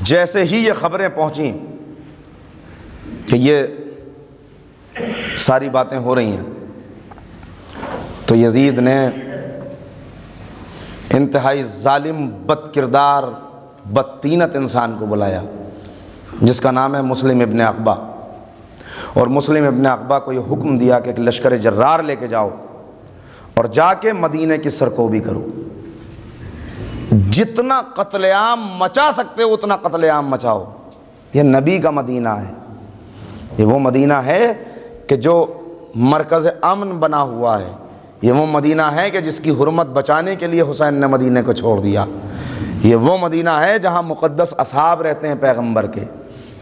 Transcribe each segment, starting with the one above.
جیسے ہی یہ خبریں پہنچیں کہ یہ ساری باتیں ہو رہی ہیں تو یزید نے انتہائی ظالم، بد کردار، بدطینت انسان کو بلایا جس کا نام ہے مسلم ابن عقبہ، اور مسلم ابن عقبہ کو یہ حکم دیا کہ ایک لشکر جرار لے کے جاؤ اور جا کے مدینے کی سرکوبی کرو، جتنا قتل عام مچا سکتے ہو اتنا قتل عام مچاؤ۔ یہ نبی کا مدینہ ہے، یہ وہ مدینہ ہے کہ جو مرکز امن بنا ہوا ہے، یہ وہ مدینہ ہے کہ جس کی حرمت بچانے کے لیے حسین نے مدینے کو چھوڑ دیا، یہ وہ مدینہ ہے جہاں مقدس اصحاب رہتے ہیں پیغمبر کے۔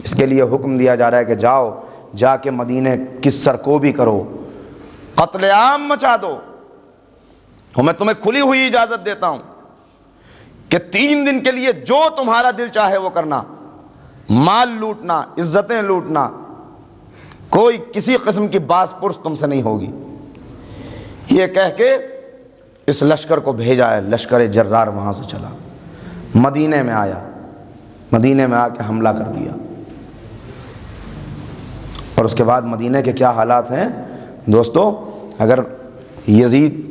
اس کے لیے حکم دیا جا رہا ہے کہ جاؤ، جا کے مدینے کی سرکوبی کرو، قتل عام مچا دو، اور میں تمہیں کھلی ہوئی اجازت دیتا ہوں کہ 3 دن کے لیے جو تمہارا دل چاہے وہ کرنا، مال لوٹنا، عزتیں لوٹنا، کوئی کسی قسم کی باز پرس تم سے نہیں ہوگی۔ یہ کہہ کے اس لشکر کو بھیجا ہے، لشکر جرار وہاں سے چلا، مدینے میں آیا، مدینے میں آ کے حملہ کر دیا۔ اور اس کے بعد مدینے کے کیا حالات ہیں دوستو، اگر یزید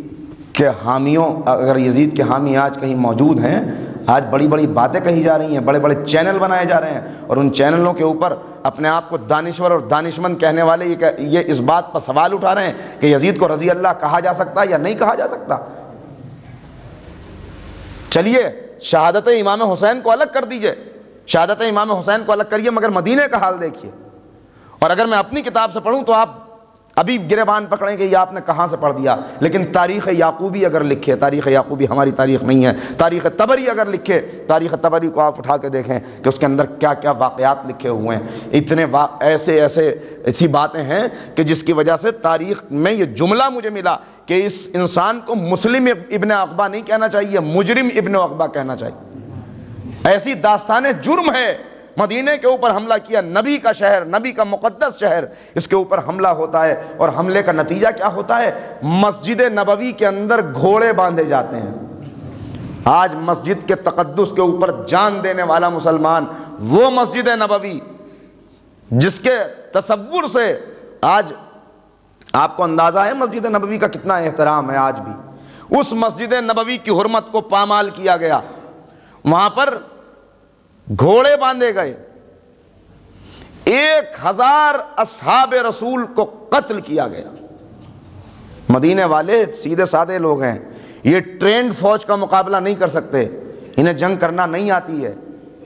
کے حامی آج کہیں موجود ہیں، آج بڑی بڑی باتیں کہی جا رہی ہیں، بڑے بڑے چینل بنائے جا رہے ہیں، اور ان چینلوں کے اوپر اپنے آپ کو دانشور اور دانشمند کہنے والے یہ اس بات پر سوال اٹھا رہے ہیں کہ یزید کو رضی اللہ کہا جا سکتا ہے یا نہیں کہا جا سکتا۔ چلیے شہادت امام حسین کو الگ کر دیجئے، شہادت امام حسین کو الگ کریے، مگر مدینے کا حال دیکھیے۔ اور اگر میں اپنی کتاب سے پڑھوں تو آپ ابھی گریبان پکڑیں کہ یہ آپ نے کہاں سے پڑھ دیا، لیکن تاریخ یعقوبی اگر لکھے، تاریخ یعقوبی ہماری تاریخ نہیں ہے، تاریخ طبری اگر لکھے، تاریخ طبری کو آپ اٹھا کے دیکھیں کہ اس کے اندر کیا کیا واقعات لکھے ہوئے ہیں، اتنے ایسی باتیں ہیں کہ جس کی وجہ سے تاریخ میں یہ جملہ مجھے ملا کہ اس انسان کو مسلم ابن عقبہ نہیں کہنا چاہیے، مجرم ابن عقبہ کہنا چاہیے۔ ایسی داستان جرم ہے، مدینے کے اوپر حملہ کیا، نبی کا شہر، نبی کا مقدس شہر، اس کے اوپر حملہ ہوتا ہے، اور حملے کا نتیجہ کیا ہوتا ہے؟ مسجد نبوی کے اندر گھوڑے باندھے جاتے ہیں۔ آج مسجد کے تقدس کے اوپر جان دینے والا مسلمان وہ مسجد نبوی جس کے تصور سے آج آپ کو اندازہ ہے مسجد نبوی کا کتنا احترام ہے، آج بھی اس مسجد نبوی کی حرمت کو پامال کیا گیا، وہاں پر گھوڑے باندھے گئے، 1000 اصحاب رسول کو قتل کیا گیا۔ مدینے والے سیدھے سادے لوگ ہیں، یہ ٹرینڈ فوج کا مقابلہ نہیں کر سکتے، انہیں جنگ کرنا نہیں آتی ہے،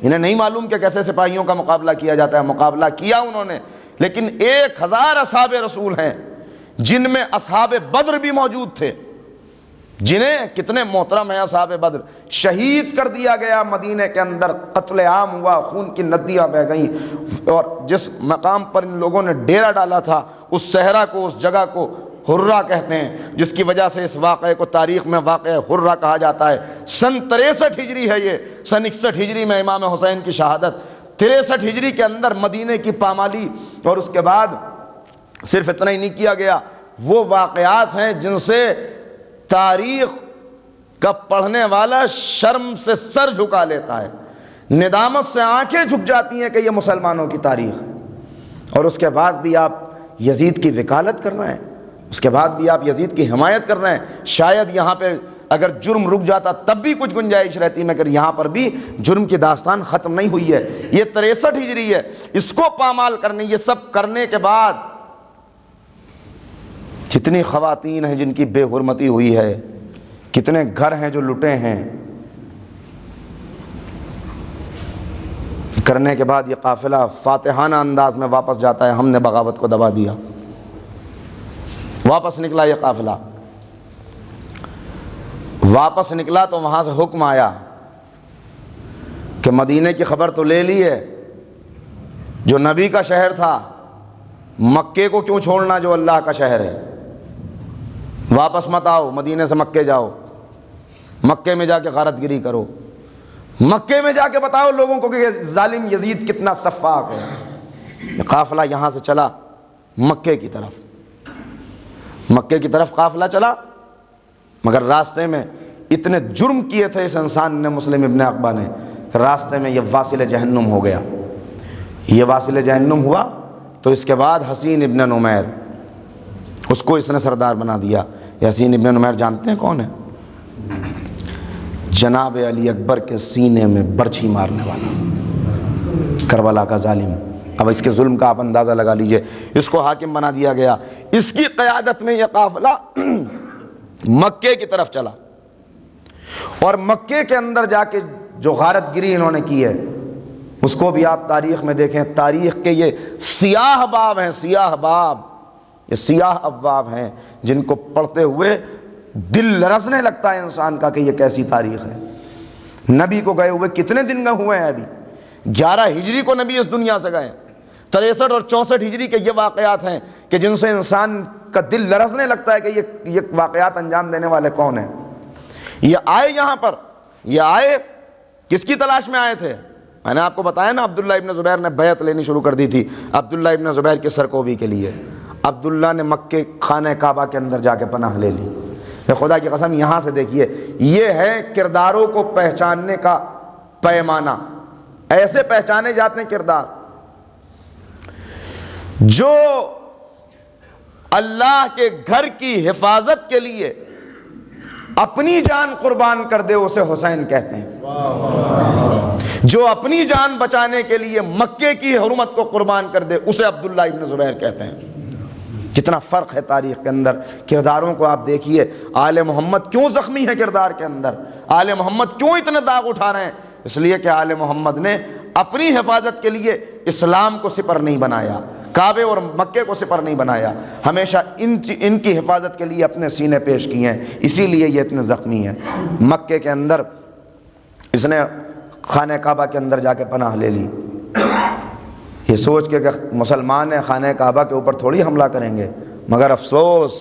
انہیں نہیں معلوم کہ کیسے سپاہیوں کا مقابلہ کیا جاتا ہے۔ مقابلہ کیا انہوں نے، لیکن 1000 اصحاب رسول ہیں جن میں اصحاب بدر بھی موجود تھے، جنہیں کتنے محترم ہیں اصحاب بدر، شہید کر دیا گیا، مدینے کے اندر قتل عام ہوا، خون کی ندیاں بہہ گئیں، اور جس مقام پر ان لوگوں نے ڈیرا ڈالا تھا اس صحرا کو، اس جگہ کو حرہ کہتے ہیں، جس کی وجہ سے اس واقعے کو تاریخ میں واقعہ حرہ کہا جاتا ہے۔ سن 63 ہجری ہے یہ، سن 61 ہجری میں امام حسین کی شہادت، 63 ہجری کے اندر مدینے کی پامالی، اور اس کے بعد صرف اتنا ہی نہیں کیا گیا، وہ واقعات ہیں جن سے تاریخ کا پڑھنے والا شرم سے سر جھکا لیتا ہے، ندامت سے آنکھیں جھک جاتی ہیں کہ یہ مسلمانوں کی تاریخ ہے۔ اور اس کے بعد بھی آپ یزید کی وکالت کر رہے ہیں، اس کے بعد بھی آپ یزید کی حمایت کر رہے ہیں۔ شاید یہاں پہ اگر جرم رک جاتا تب بھی کچھ گنجائش رہتی، مگر یہاں پر بھی جرم کی داستان ختم نہیں ہوئی ہے۔ یہ 63 ہجری ہے، اس کو پامال کرنے، یہ سب کرنے کے بعد کتنی خواتین ہیں جن کی بے حرمتی ہوئی ہے، کتنے گھر ہیں جو لٹے ہیں، کرنے کے بعد یہ قافلہ فاتحانہ انداز میں واپس جاتا ہے، ہم نے بغاوت کو دبا دیا، واپس نکلا یہ قافلہ، واپس نکلا تو وہاں سے حکم آیا کہ مدینے کی خبر تو لے لی ہے، جو نبی کا شہر تھا، مکے کو کیوں چھوڑنا جو اللہ کا شہر ہے، واپس مت آؤ، مدینے سے مکے جاؤ، مکے میں جا کے غارت گری کرو، مکے میں جا کے بتاؤ لوگوں کو کہ یہ ظالم یزید کتنا سفاک ہے۔ قافلہ یہاں سے چلا مکے کی طرف، مکے کی طرف قافلہ چلا، مگر راستے میں اتنے جرم کیے تھے اس انسان نے، مسلم ابن عقبہ نے، کہ راستے میں یہ واصل جہنم ہو گیا۔ یہ واصل جہنم ہوا تو اس کے بعد حسین ابن نمیر، اس کو اس نے سردار بنا دیا۔ یہ حسین ابن نمیر جانتے ہیں کون ہے؟ جناب علی اکبر کے سینے میں برچھی مارنے والا، کربلا کا ظالم۔ اب اس کے ظلم کا آپ اندازہ لگا لیجئے۔ اس کو حاکم بنا دیا گیا، اس کی قیادت میں یہ قافلہ مکے کی طرف چلا، اور مکے کے اندر جا کے جو غارت گری انہوں نے کی ہے اس کو بھی آپ تاریخ میں دیکھیں۔ تاریخ کے یہ سیاہ باب ہیں، سیاہ باب، یہ سیاہ ابواب ہیں جن کو پڑھتے ہوئے دل لرزنے لگتا ہے انسان کا کہ یہ کیسی تاریخ ہے۔ نبی کو گئے ہوئے کتنے دن گئے ہوئے ہیں؟ ابھی 11 ہجری کو نبی اس دنیا سے گئے۔ 63 اور 64 ہجری کے یہ واقعات ہیں کہ جن سے انسان کا دل لرزنے لگتا ہے کہ یہ واقعات انجام دینے والے کون ہیں۔ یہ آئے یہاں پر، یہ آئے کس کی تلاش میں آئے تھے؟ میں نے آپ کو بتایا نا، عبداللہ ابن زبیر نے بیعت لینی شروع کر دی تھی، عبداللہ ابن زبیر کی سرکوبی کے لیے۔ عبداللہ نے مکے خانہ کعبہ کے اندر جا کے پناہ لے لی۔ خدا کی قسم یہاں سے دیکھیے، یہ ہے کرداروں کو پہچاننے کا پیمانہ۔ ایسے پہچانے جاتے ہیں کردار جو اللہ کے گھر کی حفاظت کے لیے اپنی جان قربان کر دے، اسے حسین کہتے ہیں۔ جو اپنی جان بچانے کے لیے مکے کی حرمت کو قربان کر دے، اسے عبداللہ ابن زبیر کہتے ہیں۔ کتنا فرق ہے تاریخ کے اندر۔ کرداروں کو آپ دیکھیے، آل محمد کیوں زخمی ہے کردار کے اندر، آل محمد کیوں اتنے داغ اٹھا رہے ہیں؟ اس لیے کہ آل محمد نے اپنی حفاظت کے لیے اسلام کو سپر نہیں بنایا، کعبے اور مکے کو سپر نہیں بنایا، ہمیشہ ان کی حفاظت کے لیے اپنے سینے پیش کیے ہیں، اسی لیے یہ اتنے زخمی ہیں۔ مکے کے اندر اس نے خانہ کعبہ کے اندر جا کے پناہ لے لی، یہ سوچ کے کہ مسلمان ہیں، خانہ کعبہ کے اوپر تھوڑی حملہ کریں گے، مگر افسوس،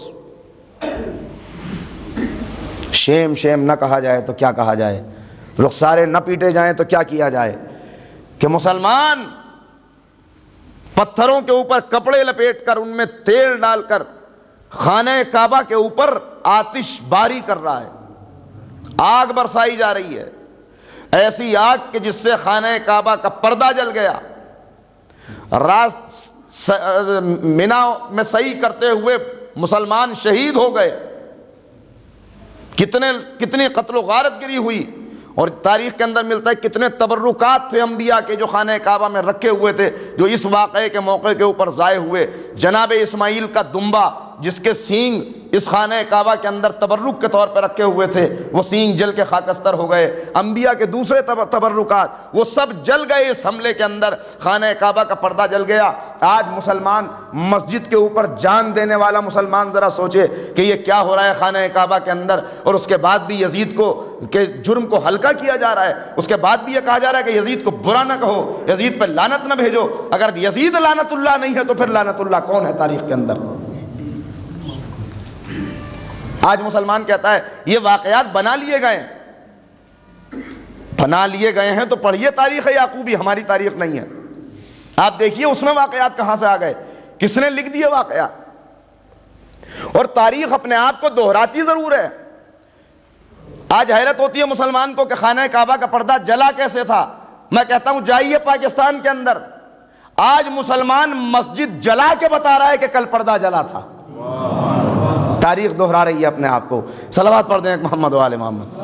شیم شیم نہ کہا جائے تو کیا کہا جائے، رخسارے نہ پیٹے جائیں تو کیا کیا جائے، کہ مسلمان پتھروں کے اوپر کپڑے لپیٹ کر ان میں تیل ڈال کر خانہ کعبہ کے اوپر آتش باری کر رہا ہے، آگ برسائی جا رہی ہے، ایسی آگ کہ جس سے خانہ کعبہ کا پردہ جل گیا۔ مینا میں سعی کرتے ہوئے مسلمان شہید ہو گئے، کتنی قتل و غارت گری ہوئی، اور تاریخ کے اندر ملتا ہے کتنے تبرکات تھے انبیاء کے جو خانہ کعبہ میں رکھے ہوئے تھے، جو اس واقعے کے موقع کے اوپر ضائع ہوئے۔ جناب اسماعیل کا دمبا جس کے سینگ اس خانہ کعبہ کے اندر تبرک کے طور پہ رکھے ہوئے تھے، وہ سینگ جل کے خاکستر ہو گئے۔ انبیاء کے دوسرے تبرکات وہ سب جل گئے اس حملے کے اندر، خانہ کعبہ کا پردہ جل گیا۔ آج مسلمان مسجد کے اوپر جان دینے والا مسلمان ذرا سوچے کہ یہ کیا ہو رہا ہے خانہ کعبہ کے اندر، اور اس کے بعد بھی یزید کو کے جرم کو ہلکا کیا جا رہا ہے، اس کے بعد بھی یہ کہا جا رہا ہے کہ یزید کو برا نہ کہو، یزید پہ لعنت نہ بھیجو۔ اگر یزید لعنت اللہ نہیں ہے تو پھر لعنت اللہ کون ہے تاریخ کے اندر؟ آج مسلمان کہتا ہے یہ واقعات بنا لیے گئے ہیں تو پڑھیے تاریخ یعقوبی، ہماری تاریخ نہیں ہے۔ آپ دیکھیے اس میں واقعات کہاں سے آ گئے، کس نے لکھ دیے واقعات، اور تاریخ اپنے آپ کو دہراتی ضرور ہے۔ آج حیرت ہوتی ہے مسلمان کو کہ خانہ کعبہ کا پردہ جلا کیسے تھا۔ میں کہتا ہوں جائیے پاکستان کے اندر، آج مسلمان مسجد جلا کے بتا رہا ہے کہ کل پردہ جلا تھا۔ تاریخ دہرا رہی ہے اپنے آپ کو۔ صلوات پڑھ دیں محمد و آل محمد۔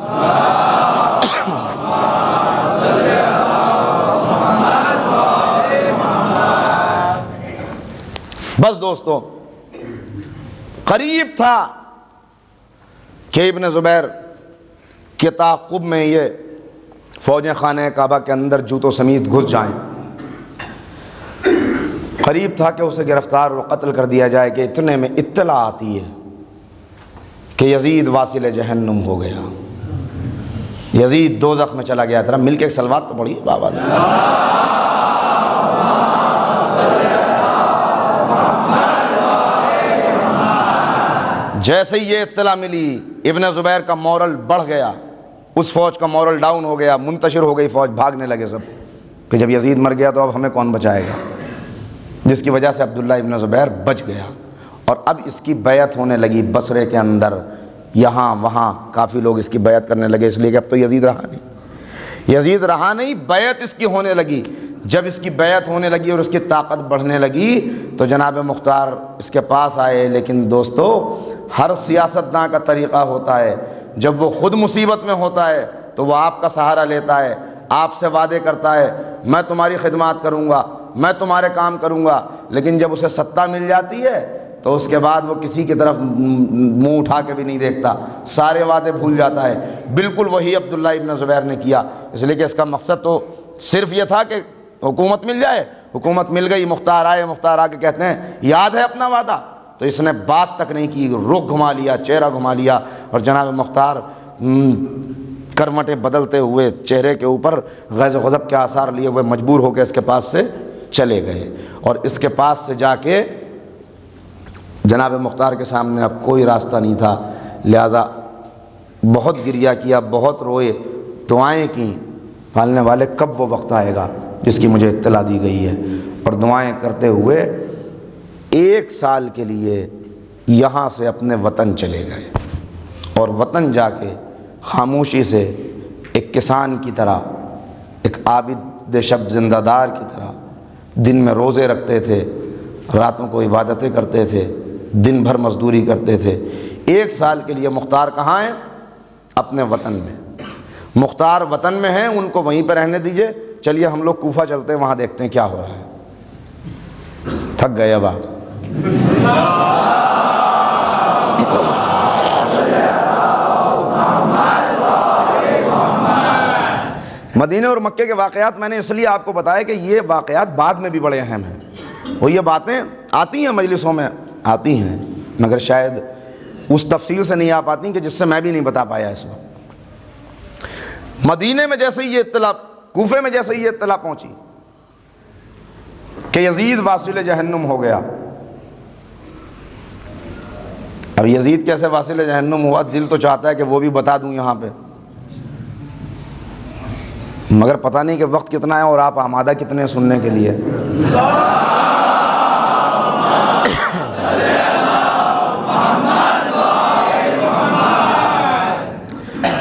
بس دوستو، قریب تھا کہ ابن زبیر کے تعاقب میں یہ فوجیں خانہ کعبہ کے اندر جوتوں سمیت گھس جائیں، قریب تھا کہ اسے گرفتار اور قتل کر دیا جائے کہ اتنے میں اطلاع آتی ہے کہ یزید واصل جہنم ہو گیا، یزید دوزخ میں چلا گیا۔ ذرا مل کے ایک صلوات تو پڑھیے بابا۔ جیسے ہی یہ اطلاع ملی ابن زبیر کا مورل بڑھ گیا، اس فوج کا مورل ڈاؤن ہو گیا، منتشر ہو گئی فوج، بھاگنے لگے سب کہ جب یزید مر گیا تو اب ہمیں کون بچائے گا، جس کی وجہ سے عبداللہ ابن زبیر بچ گیا۔ اور اب اس کی بیعت ہونے لگی بصرے کے اندر یہاں وہاں کافی لوگ اس کی بیعت کرنے لگے، اس لیے کہ اب تو یزید رہا نہیں، یزید رہا نہیں، بیعت اس کی ہونے لگی۔ جب اس کی بیعت ہونے لگی اور اس کی طاقت بڑھنے لگی تو جناب مختار اس کے پاس آئے۔ لیکن دوستو، ہر سیاستداں کا طریقہ ہوتا ہے، جب وہ خود مصیبت میں ہوتا ہے تو وہ آپ کا سہارا لیتا ہے، آپ سے وعدے کرتا ہے میں تمہاری خدمات کروں گا، میں تمہارے کام کروں گا، لیکن جب اسے ستہ مل جاتی ہے تو اس کے بعد وہ کسی کی طرف منہ اٹھا کے بھی نہیں دیکھتا، سارے وعدے بھول جاتا ہے۔ بالکل وہی عبداللہ ابن زبیر نے کیا، اس لیے کہ اس کا مقصد تو صرف یہ تھا کہ حکومت مل جائے۔ حکومت مل گئی، مختار آئے، مختار آ کے کہتے ہیں یاد ہے اپنا وعدہ؟ تو اس نے بات تک نہیں کی، رخ گھما لیا، چہرہ گھما لیا، اور جناب مختار کرمٹیں بدلتے ہوئے چہرے کے اوپر غیظ و غضب کے آثار لیے ہوئے مجبور ہو کے اس کے پاس سے چلے گئے۔ اور اس کے پاس سے جا کے جناب مختار کے سامنے اب کوئی راستہ نہیں تھا، لہٰذا بہت گریہ کیا، بہت روئے، دعائیں کیں، پالنے والے کب وہ وقت آئے گا جس کی مجھے اطلاع دی گئی ہے، اور دعائیں کرتے ہوئے 1 سال کے لیے یہاں سے اپنے وطن چلے گئے، اور وطن جا کے خاموشی سے ایک کسان کی طرح، ایک عابد شب زندہ دار کی طرح دن میں روزے رکھتے تھے، راتوں کو عبادتیں کرتے تھے، دن بھر مزدوری کرتے تھے۔ 1 سال کے لیے مختار کہاں ہیں؟ اپنے وطن میں۔ مختار وطن میں ہیں، ان کو وہیں پہ رہنے دیجئے، چلیے ہم لوگ کوفہ چلتے ہیں، وہاں دیکھتے ہیں کیا ہو رہا ہے۔ تھک گئے اب آپ۔ مدینہ اور مکے کے واقعات میں نے اس لیے آپ کو بتایا کہ یہ واقعات بعد میں بھی بڑے اہم ہیں، وہ یہ باتیں آتی ہیں مجلسوں میں، آتی ہیں، مگر شاید اس تفصیل سے نہیں آ پاتی کہ جس سے میں بھی نہیں بتا پایا اس وقت۔ مدینے میں جیسے ہی یہ اطلاع، کوفے میں جیسے ہی یہ اطلاع پہنچی کہ یزید واصل جہنم ہو گیا۔ اب یزید کیسے واصل جہنم ہوا؟ دل تو چاہتا ہے کہ وہ بھی بتا دوں یہاں پہ، مگر پتہ نہیں کہ وقت کتنا ہے اور آپ آمادہ کتنے سننے کے لیے۔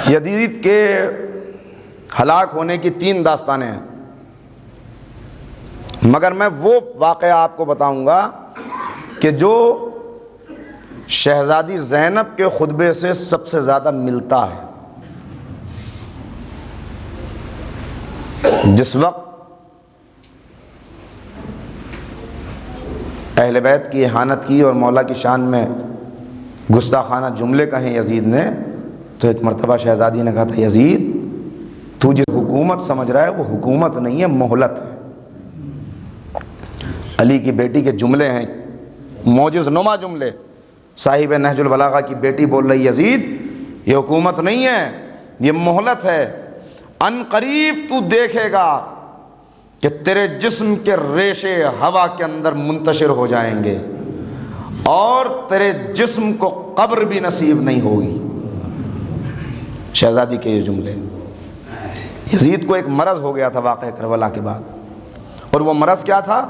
یزید کے ہلاک ہونے کی 3 داستانیں ہیں، مگر میں وہ واقعہ آپ کو بتاؤں گا کہ جو شہزادی زینب کے خطبے سے سب سے زیادہ ملتا ہے۔ جس وقت اہل بیت کی اہانت کی اور مولا کی شان میں گستاخانہ جملے کہیں یزید نے، تو ایک مرتبہ شہزادی نے کہا تھا یزید تو جس حکومت سمجھ رہا ہے وہ حکومت نہیں ہے، مہلت ہے۔ علی کی بیٹی کے جملے ہیں، معجز نما جملے، صاحب نہج البلاغہ کی بیٹی بول رہی یزید یہ حکومت نہیں ہے، یہ مہلت ہے، ان قریب تو دیکھے گا کہ تیرے جسم کے ریشے ہوا کے اندر منتشر ہو جائیں گے اور تیرے جسم کو قبر بھی نصیب نہیں ہوگی۔ شہزادی کے یہ جملے۔ یزید کو ایک مرض ہو گیا تھا واقعہ کربلا کے بعد، اور وہ مرض کیا تھا؟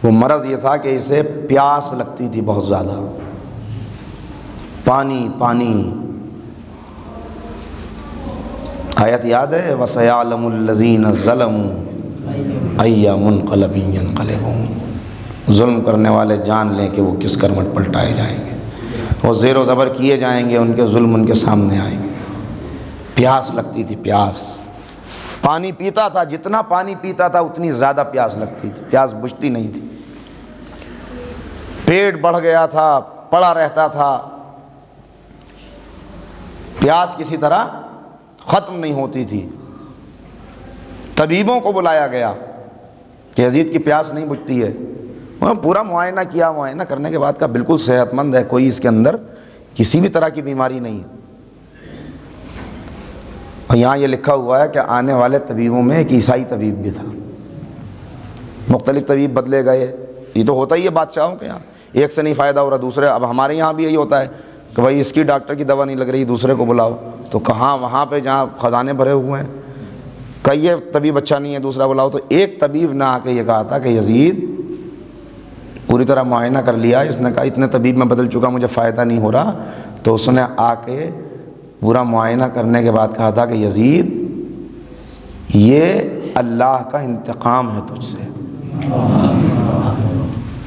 وہ مرض یہ تھا کہ اسے پیاس لگتی تھی بہت زیادہ، پانی پانی۔ آیت یاد ہے وَسَيَعْلَمُ الَّذِينَ ظَلَمُوا أَيَّ مُنْقَلَبٍ يَنْقَلِبُونَ۔ ظلم کرنے والے جان لیں کہ وہ کس کرمٹ پلٹائے جائیں گے، وہ زیر و زبر کیے جائیں گے، ان کے ظلم ان کے سامنے آئیں گے۔ پیاس لگتی تھی، پیاس۔ پانی پیتا تھا، جتنا پانی پیتا تھا اتنی زیادہ پیاس لگتی تھی، پیاس بجھتی نہیں تھی۔ پیٹ بڑھ گیا تھا، پڑا رہتا تھا، پیاس کسی طرح ختم نہیں ہوتی تھی۔ طبیبوں کو بلایا گیا کہ یزید کی پیاس نہیں بجھتی ہے، انہوں نے پورا معائنہ کیا، معائنہ کرنے کے بعد کہا بالکل صحت مند ہے، کوئی اس کے اندر کسی بھی طرح کی بیماری نہیں ہے۔ اور یہاں یہ لکھا ہوا ہے کہ آنے والے طبیبوں میں ایک عیسائی طبیب بھی تھا، مختلف طبیب بدلے گئے، یہ تو ہوتا ہی ہے بادشاہوں کے یہاں، ایک سے نہیں فائدہ ہو رہا دوسرے۔ اب ہمارے یہاں بھی یہی ہوتا ہے کہ بھائی اس کی ڈاکٹر کی دوا نہیں لگ رہی، دوسرے کو بلاؤ، تو کہاں وہاں پہ جہاں خزانے بھرے ہوئے ہیں کہ یہ طبیب اچھا نہیں ہے دوسرا بلاؤ۔ تو ایک طبیب نے آ کے یہ کہا تھا کہ یزید پوری طرح معائنہ کر لیا، اس نے کہا اتنے طبیب میں بدل چکا، مجھے فائدہ نہیں ہو رہا، تو اس نے آ کے پورا معائنہ کرنے کے بعد کہا تھا کہ یزید یہ اللہ کا انتقام ہے تجھ سے.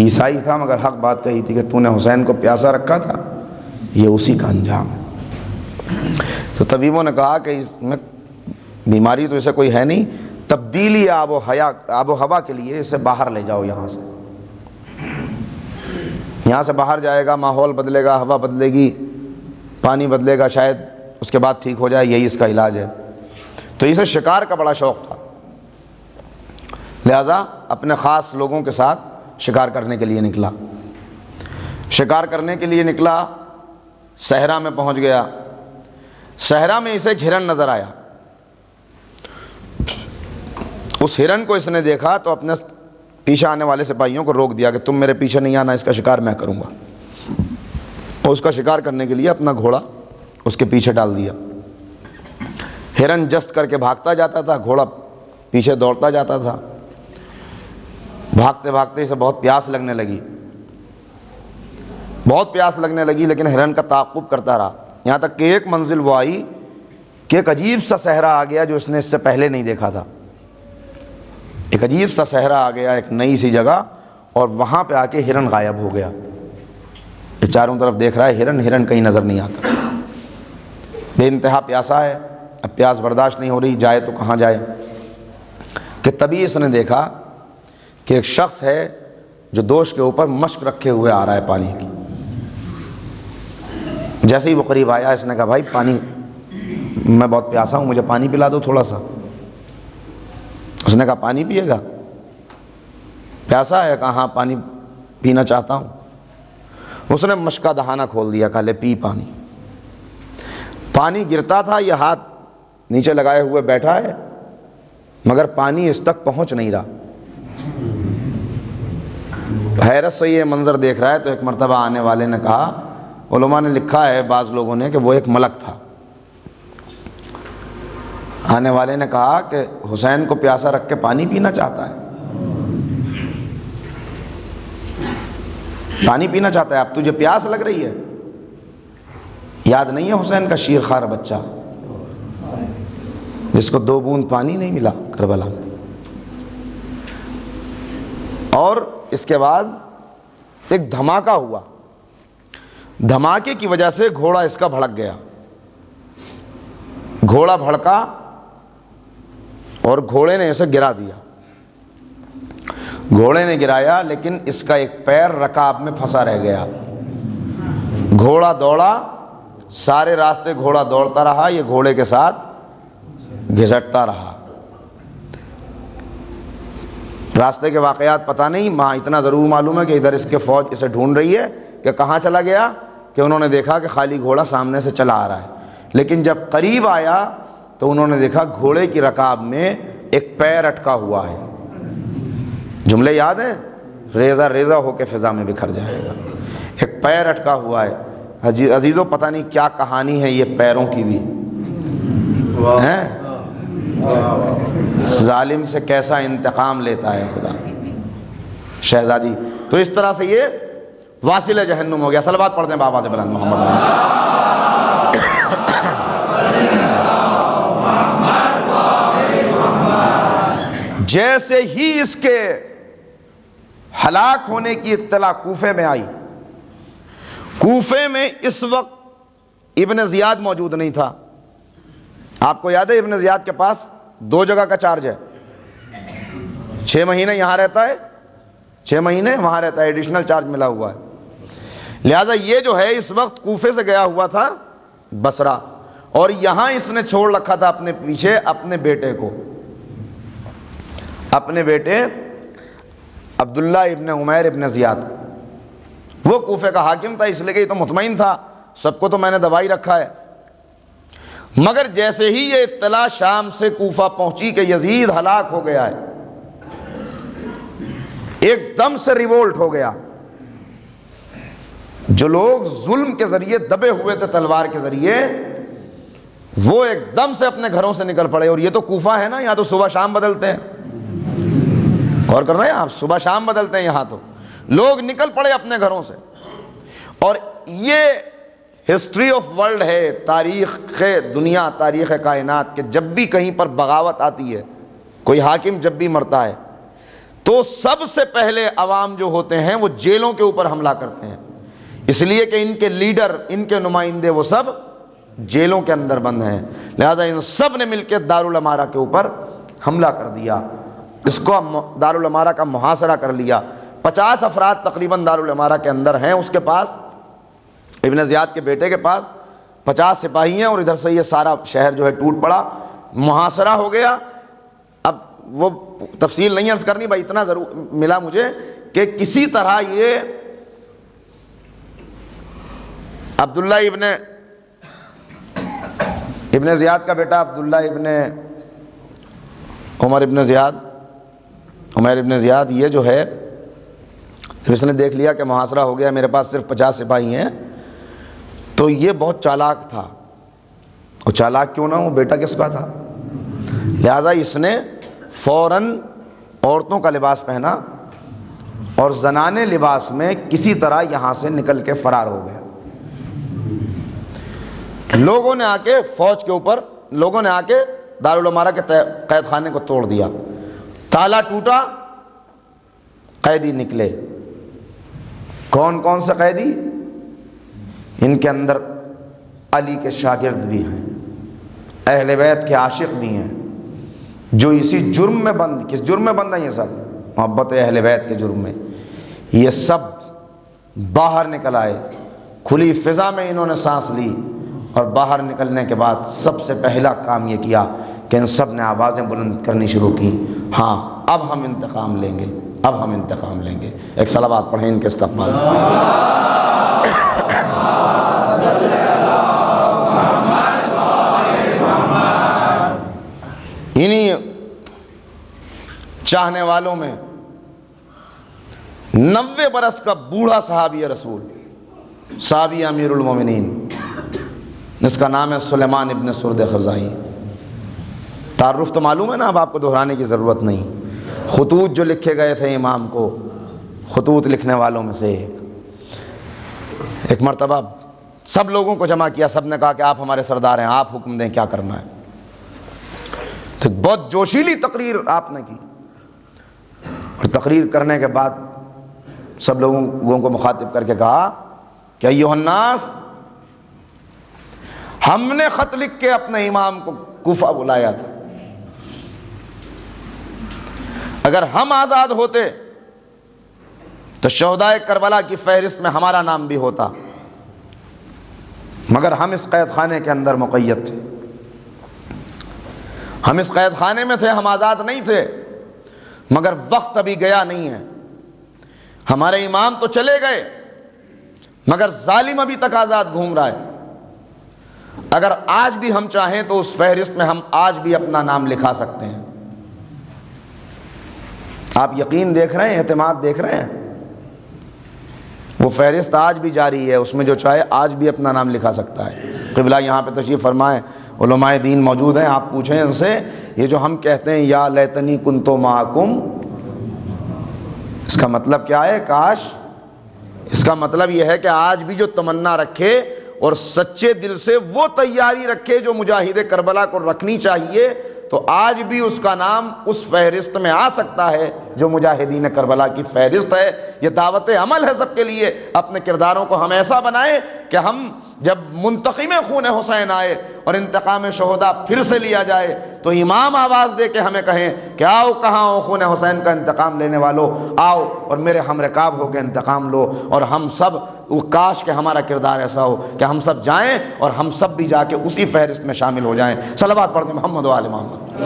عیسائی تھا مگر حق بات کہی تھی کہ تو نے حسین کو پیاسا رکھا تھا, یہ اسی کا انجام ہے. تو طبیبوں نے کہا کہ اس میں بیماری تو اسے کوئی ہے نہیں, تبدیلی آب و ہوا کے لیے اسے باہر لے جاؤ یہاں سے. یہاں سے باہر جائے گا, ماحول بدلے گا, ہوا بدلے گی, پانی بدلے گا, شاید اس کے بعد ٹھیک ہو جائے, یہی اس کا علاج ہے. تو اسے شکار کا بڑا شوق تھا, لہذا اپنے خاص لوگوں کے ساتھ شکار کرنے کے لیے نکلا. شکار کرنے کے لیے نکلا, صحرا میں پہنچ گیا. صحرا میں اسے ایک ہرن نظر آیا. اس ہرن کو اس نے دیکھا تو اپنے پیچھے آنے والے سپاہیوں کو روک دیا کہ تم میرے پیچھے نہیں آنا, اس کا شکار میں کروں گا. اور اس کا شکار کرنے کے لیے اپنا گھوڑا اس کے پیچھے ڈال دیا. ہرن جست کر کے بھاگتا جاتا تھا, گھوڑا پیچھے دوڑتا جاتا تھا. بھاگتے بھاگتے اسے بہت پیاس لگنے لگی, بہت پیاس لگنے لگی, لیکن ہرن کا تعاقب کرتا رہا. یہاں تک کہ ایک منزل وہ آئی کہ ایک عجیب سا صحرا آ گیا جو اس نے اس سے پہلے نہیں دیکھا تھا. ایک عجیب سا صحرا آ گیا, ایک نئی سی جگہ, اور وہاں پہ آ کے ہرن غائب ہو گیا. یہ چاروں طرف دیکھ رہا ہے, ہرن کہیں نظر نہیں آتا. بے انتہا پیاسا ہے, اب پیاس برداشت نہیں ہو رہی, جائے تو کہاں جائے. کہ تبھی اس نے دیکھا کہ ایک شخص ہے جو دوش کے اوپر مشک رکھے ہوئے آ رہا ہے پانی کی. جیسے ہی وہ قریب آیا, اس نے کہا بھائی پانی, میں بہت پیاسا ہوں, مجھے پانی پلا دو تھوڑا سا. اس نے کہا پانی پیے گا, پیاسا ہے, کہا ہاں پانی پینا چاہتا ہوں. اس نے مشک کا دہانہ کھول دیا, کہا لے پی پانی. پانی گرتا تھا, یہ ہاتھ نیچے لگائے ہوئے بیٹھا ہے, مگر پانی اس تک پہنچ نہیں رہا. حیرت سے یہ منظر دیکھ رہا ہے. تو ایک مرتبہ آنے والے نے کہا, علماء نے لکھا ہے بعض لوگوں نے, کہ وہ ایک ملک تھا. آنے والے نے کہا کہ حسین کو پیاسا رکھ کے پانی پینا چاہتا ہے, پانی پینا چاہتا ہے, اب تجھے پیاس لگ رہی ہے. یاد نہیں ہے حسین کا شیر خوار بچہ جس کو 2 بوند پانی نہیں ملا کربلا میں. اور اس کے بعد ایک دھماکہ ہوا. دھماکے کی وجہ سے گھوڑا اس کا بھڑک گیا. گھوڑا بھڑکا اور گھوڑے نے اسے گرا دیا. گھوڑے نے گرایا, لیکن اس کا ایک پیر رکاب میں پھنسا رہ گیا. گھوڑا دوڑا, سارے راستے گھوڑا دوڑتا رہا, یہ گھوڑے کے ساتھ گھسٹتا رہا. راستے کے واقعات پتہ نہیں, ماں اتنا ضرور معلوم ہے کہ ادھر اس کے فوج اسے ڈھونڈ رہی ہے کہ کہاں چلا گیا, کہ انہوں نے دیکھا کہ خالی گھوڑا سامنے سے چلا آ رہا ہے. لیکن جب قریب آیا تو انہوں نے دیکھا گھوڑے کی رکاب میں ایک پیر اٹکا ہوا ہے. جملے یاد ہیں, ریزہ ریزہ ہو کے فضا میں بکھر جائے گا. ایک پیر اٹکا ہوا ہے. عزیزوں پتہ نہیں کیا کہانی ہے یہ پیروں کی بھی ہیں, ظالم سے کیسا انتقام لیتا ہے خدا. شہزادی تو اس طرح سے یہ واصل جہنم ہو گیا. صلوات پڑھتے ہیں بآواز بلند محمد. جیسے ہی اس کے ہلاک ہونے کی اطلاع کوفے میں آئی, کوفے میں اس وقت ابن زیاد موجود نہیں تھا. آپ کو یاد ہے ابن زیاد کے پاس 2 جگہ کا چارج ہے. 6 مہینے یہاں رہتا ہے, 6 مہینے وہاں رہتا ہے, ایڈیشنل چارج ملا ہوا ہے. لہٰذا یہ جو ہے اس وقت کوفے سے گیا ہوا تھا بصرہ, اور یہاں اس نے چھوڑ رکھا تھا اپنے پیچھے اپنے بیٹے کو, اپنے بیٹے عبداللہ ابن عمیر ابن زیاد کو. وہ کوفے کا حاکم تھا, اس لیے کہ یہ تو مطمئن تھا, سب کو تو میں نے دبائی رکھا ہے. مگر جیسے ہی یہ اطلاع شام سے کوفہ پہنچی کہ یزید ہلاک ہو گیا ہے, ایک دم سے ریوولٹ ہو گیا. جو لوگ ظلم کے ذریعے دبے ہوئے تھے تلوار کے ذریعے, وہ ایک دم سے اپنے گھروں سے نکل پڑے. اور یہ تو کوفہ ہے نا, یہاں تو صبح شام بدلتے ہیں, غور کر رہے ہیں آپ, صبح شام بدلتے ہیں. یہاں تو لوگ نکل پڑے اپنے گھروں سے. اور یہ ہسٹری آف ورلڈ ہے، تاریخ دنیا، تاریخ کائنات، کہ جب بھی کہیں پر بغاوت آتی ہے، کوئی حاکم جب بھی مرتا ہے تو سب سے پہلے عوام جو ہوتے ہیں وہ جیلوں کے اوپر حملہ کرتے ہیں، اس لیے کہ ان کے لیڈر، ان کے نمائندے وہ سب جیلوں کے اندر بند ہیں، لہذا ان سب نے مل کے دارالعمارہ کے اوپر حملہ کر دیا، اس کو دارالعمارہ کا محاصرہ کر لیا۔ 50 افراد تقریباً دارالعمارہ کے اندر ہیں، اس کے پاس، ابن زیاد کے بیٹے کے پاس 50 سپاہی ہیں، اور ادھر سے یہ سارا شہر جو ہے ٹوٹ پڑا، محاصرہ ہو گیا۔ اب وہ تفصیل نہیں عرض کرنی بھائی، اتنا ضرور ملا مجھے کہ کسی طرح یہ عبداللہ ابن زیاد کا بیٹا عبداللہ ابن عمیر ابن زیاد، یہ جو ہے جب اس نے دیکھ لیا کہ محاصرہ ہو گیا، میرے پاس صرف 50 سپاہی ہیں، تو یہ بہت چالاک تھا، اور چالاک کیوں نہ ہو، بیٹا کس کا تھا، لہذا اس نے فوراً عورتوں کا لباس پہنا اور زنانے لباس میں کسی طرح یہاں سے نکل کے فرار ہو گیا۔ لوگوں نے آ کے فوج کے اوپر، لوگوں نے آ کے دارالعمارہ کے قید خانے کو توڑ دیا، تالا ٹوٹا، قیدی نکلے۔ کون کون سے قیدی؟ ان کے اندر علی کے شاگرد بھی ہیں، اہل بیت کے عاشق بھی ہیں، جو اسی جرم میں بند، کس جرم میں بند ہیں یہ سب؟ محبت اہل بیت کے جرم میں۔ یہ سب باہر نکل آئے، کھلی فضا میں انہوں نے سانس لی، اور باہر نکلنے کے بعد سب سے پہلا کام یہ کیا کہ ان سب نے آوازیں بلند کرنی شروع کی، ہاں اب ہم انتقام لیں گے، اب ہم انتقام لیں گے۔ ایک صلوات پڑھیں ان کے استقبال میں۔ انہی چاہنے والوں میں 90 برس کا بوڑھا صحابی رسول، صحابی امیر المومنین، جس کا نام ہے سلیمان ابن سرد خزائی۔ تعارف تو معلوم ہے نا، اب آپ کو دہرانے کی ضرورت نہیں۔ خطوط جو لکھے گئے تھے امام کو، خطوط لکھنے والوں میں سے ایک مرتبہ سب لوگوں کو جمع کیا، سب نے کہا کہ آپ ہمارے سردار ہیں، آپ حکم دیں کیا کرنا ہے۔ تو بہت جوشیلی تقریر آپ نے کی، اور تقریر کرنے کے بعد سب لوگوں کو مخاطب کر کے کہا کہ ایھا الناس، ہم نے خط لکھ کے اپنے امام کو کوفہ بلایا تھا، اگر ہم آزاد ہوتے تو شہدائے کربلا کی فہرست میں ہمارا نام بھی ہوتا، مگر ہم اس قید خانے کے اندر مقید تھے، ہم اس قید خانے میں تھے، ہم آزاد نہیں تھے، مگر وقت ابھی گیا نہیں ہے، ہمارے امام تو چلے گئے مگر ظالم ابھی تک آزاد گھوم رہا ہے، اگر آج بھی ہم چاہیں تو اس فہرست میں ہم آج بھی اپنا نام لکھا سکتے ہیں۔ آپ یقین دیکھ رہے ہیں، اعتماد دیکھ رہے ہیں، وہ فہرست آج بھی جاری ہے، اس میں جو چاہے آج بھی اپنا نام لکھا سکتا ہے۔ قبلہ یہاں پہ تشریف فرمائیں، علماء دین موجود ہیں، آپ پوچھیں ان سے، یہ جو ہم کہتے ہیں یا لیتنی کنتو معکم، اس کا مطلب کیا ہے؟ کاش۔ اس کا مطلب یہ ہے کہ آج بھی جو تمنا رکھے اور سچے دل سے وہ تیاری رکھے جو مجاہد کربلا کو رکھنی چاہیے، تو آج بھی اس کا نام اس فہرست میں آ سکتا ہے جو مجاہدین کربلا کی فہرست ہے۔ یہ دعوت عمل ہے سب کے لیے، اپنے کرداروں کو ہم ایسا بنائیں کہ ہم جب منتقم خون حسین آئے اور انتقام شہداء پھر سے لیا جائے تو امام آواز دے کے ہمیں کہیں کہ آؤ کہاں ہو خون حسین کا انتقام لینے والو، آؤ اور میرے ہم رکاب ہو کے انتقام لو۔ اور ہم سب، کاش کہ ہمارا کردار ایسا ہو کہ ہم سب جائیں اور ہم سب بھی جا کے اسی فہرست میں شامل ہو جائیں۔ صلوات پڑھتے محمد و آل محمد۔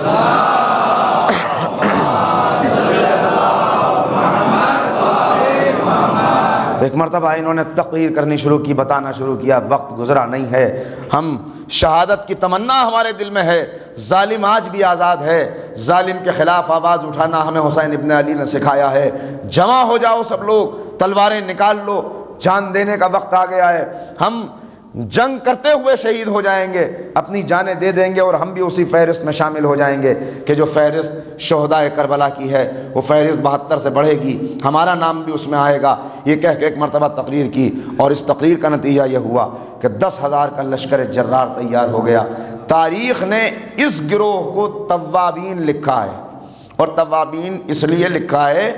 تو ایک مرتبہ انہوں نے تقریر کرنی شروع کی، بتانا شروع کیا، وقت گزرا نہیں ہے، ہم شہادت کی تمنا ہمارے دل میں ہے، ظالم آج بھی آزاد ہے، ظالم کے خلاف آواز اٹھانا ہمیں حسین ابن علی نے سکھایا ہے، جمع ہو جاؤ سب لوگ، تلواریں نکال لو، جان دینے کا وقت آ گیا ہے، ہم جنگ کرتے ہوئے شہید ہو جائیں گے، اپنی جانیں دے دیں گے، اور ہم بھی اسی فہرست میں شامل ہو جائیں گے کہ جو فہرست شہدائے کربلا کی ہے وہ فہرست 72 سے بڑھے گی، ہمارا نام بھی اس میں آئے گا۔ یہ کہہ کے ایک مرتبہ تقریر کی، اور اس تقریر کا نتیجہ یہ ہوا کہ 10,000 کا لشکر جرار تیار ہو گیا۔ تاریخ نے اس گروہ کو توابین لکھا ہے، اور توابین اس لیے لکھا ہے،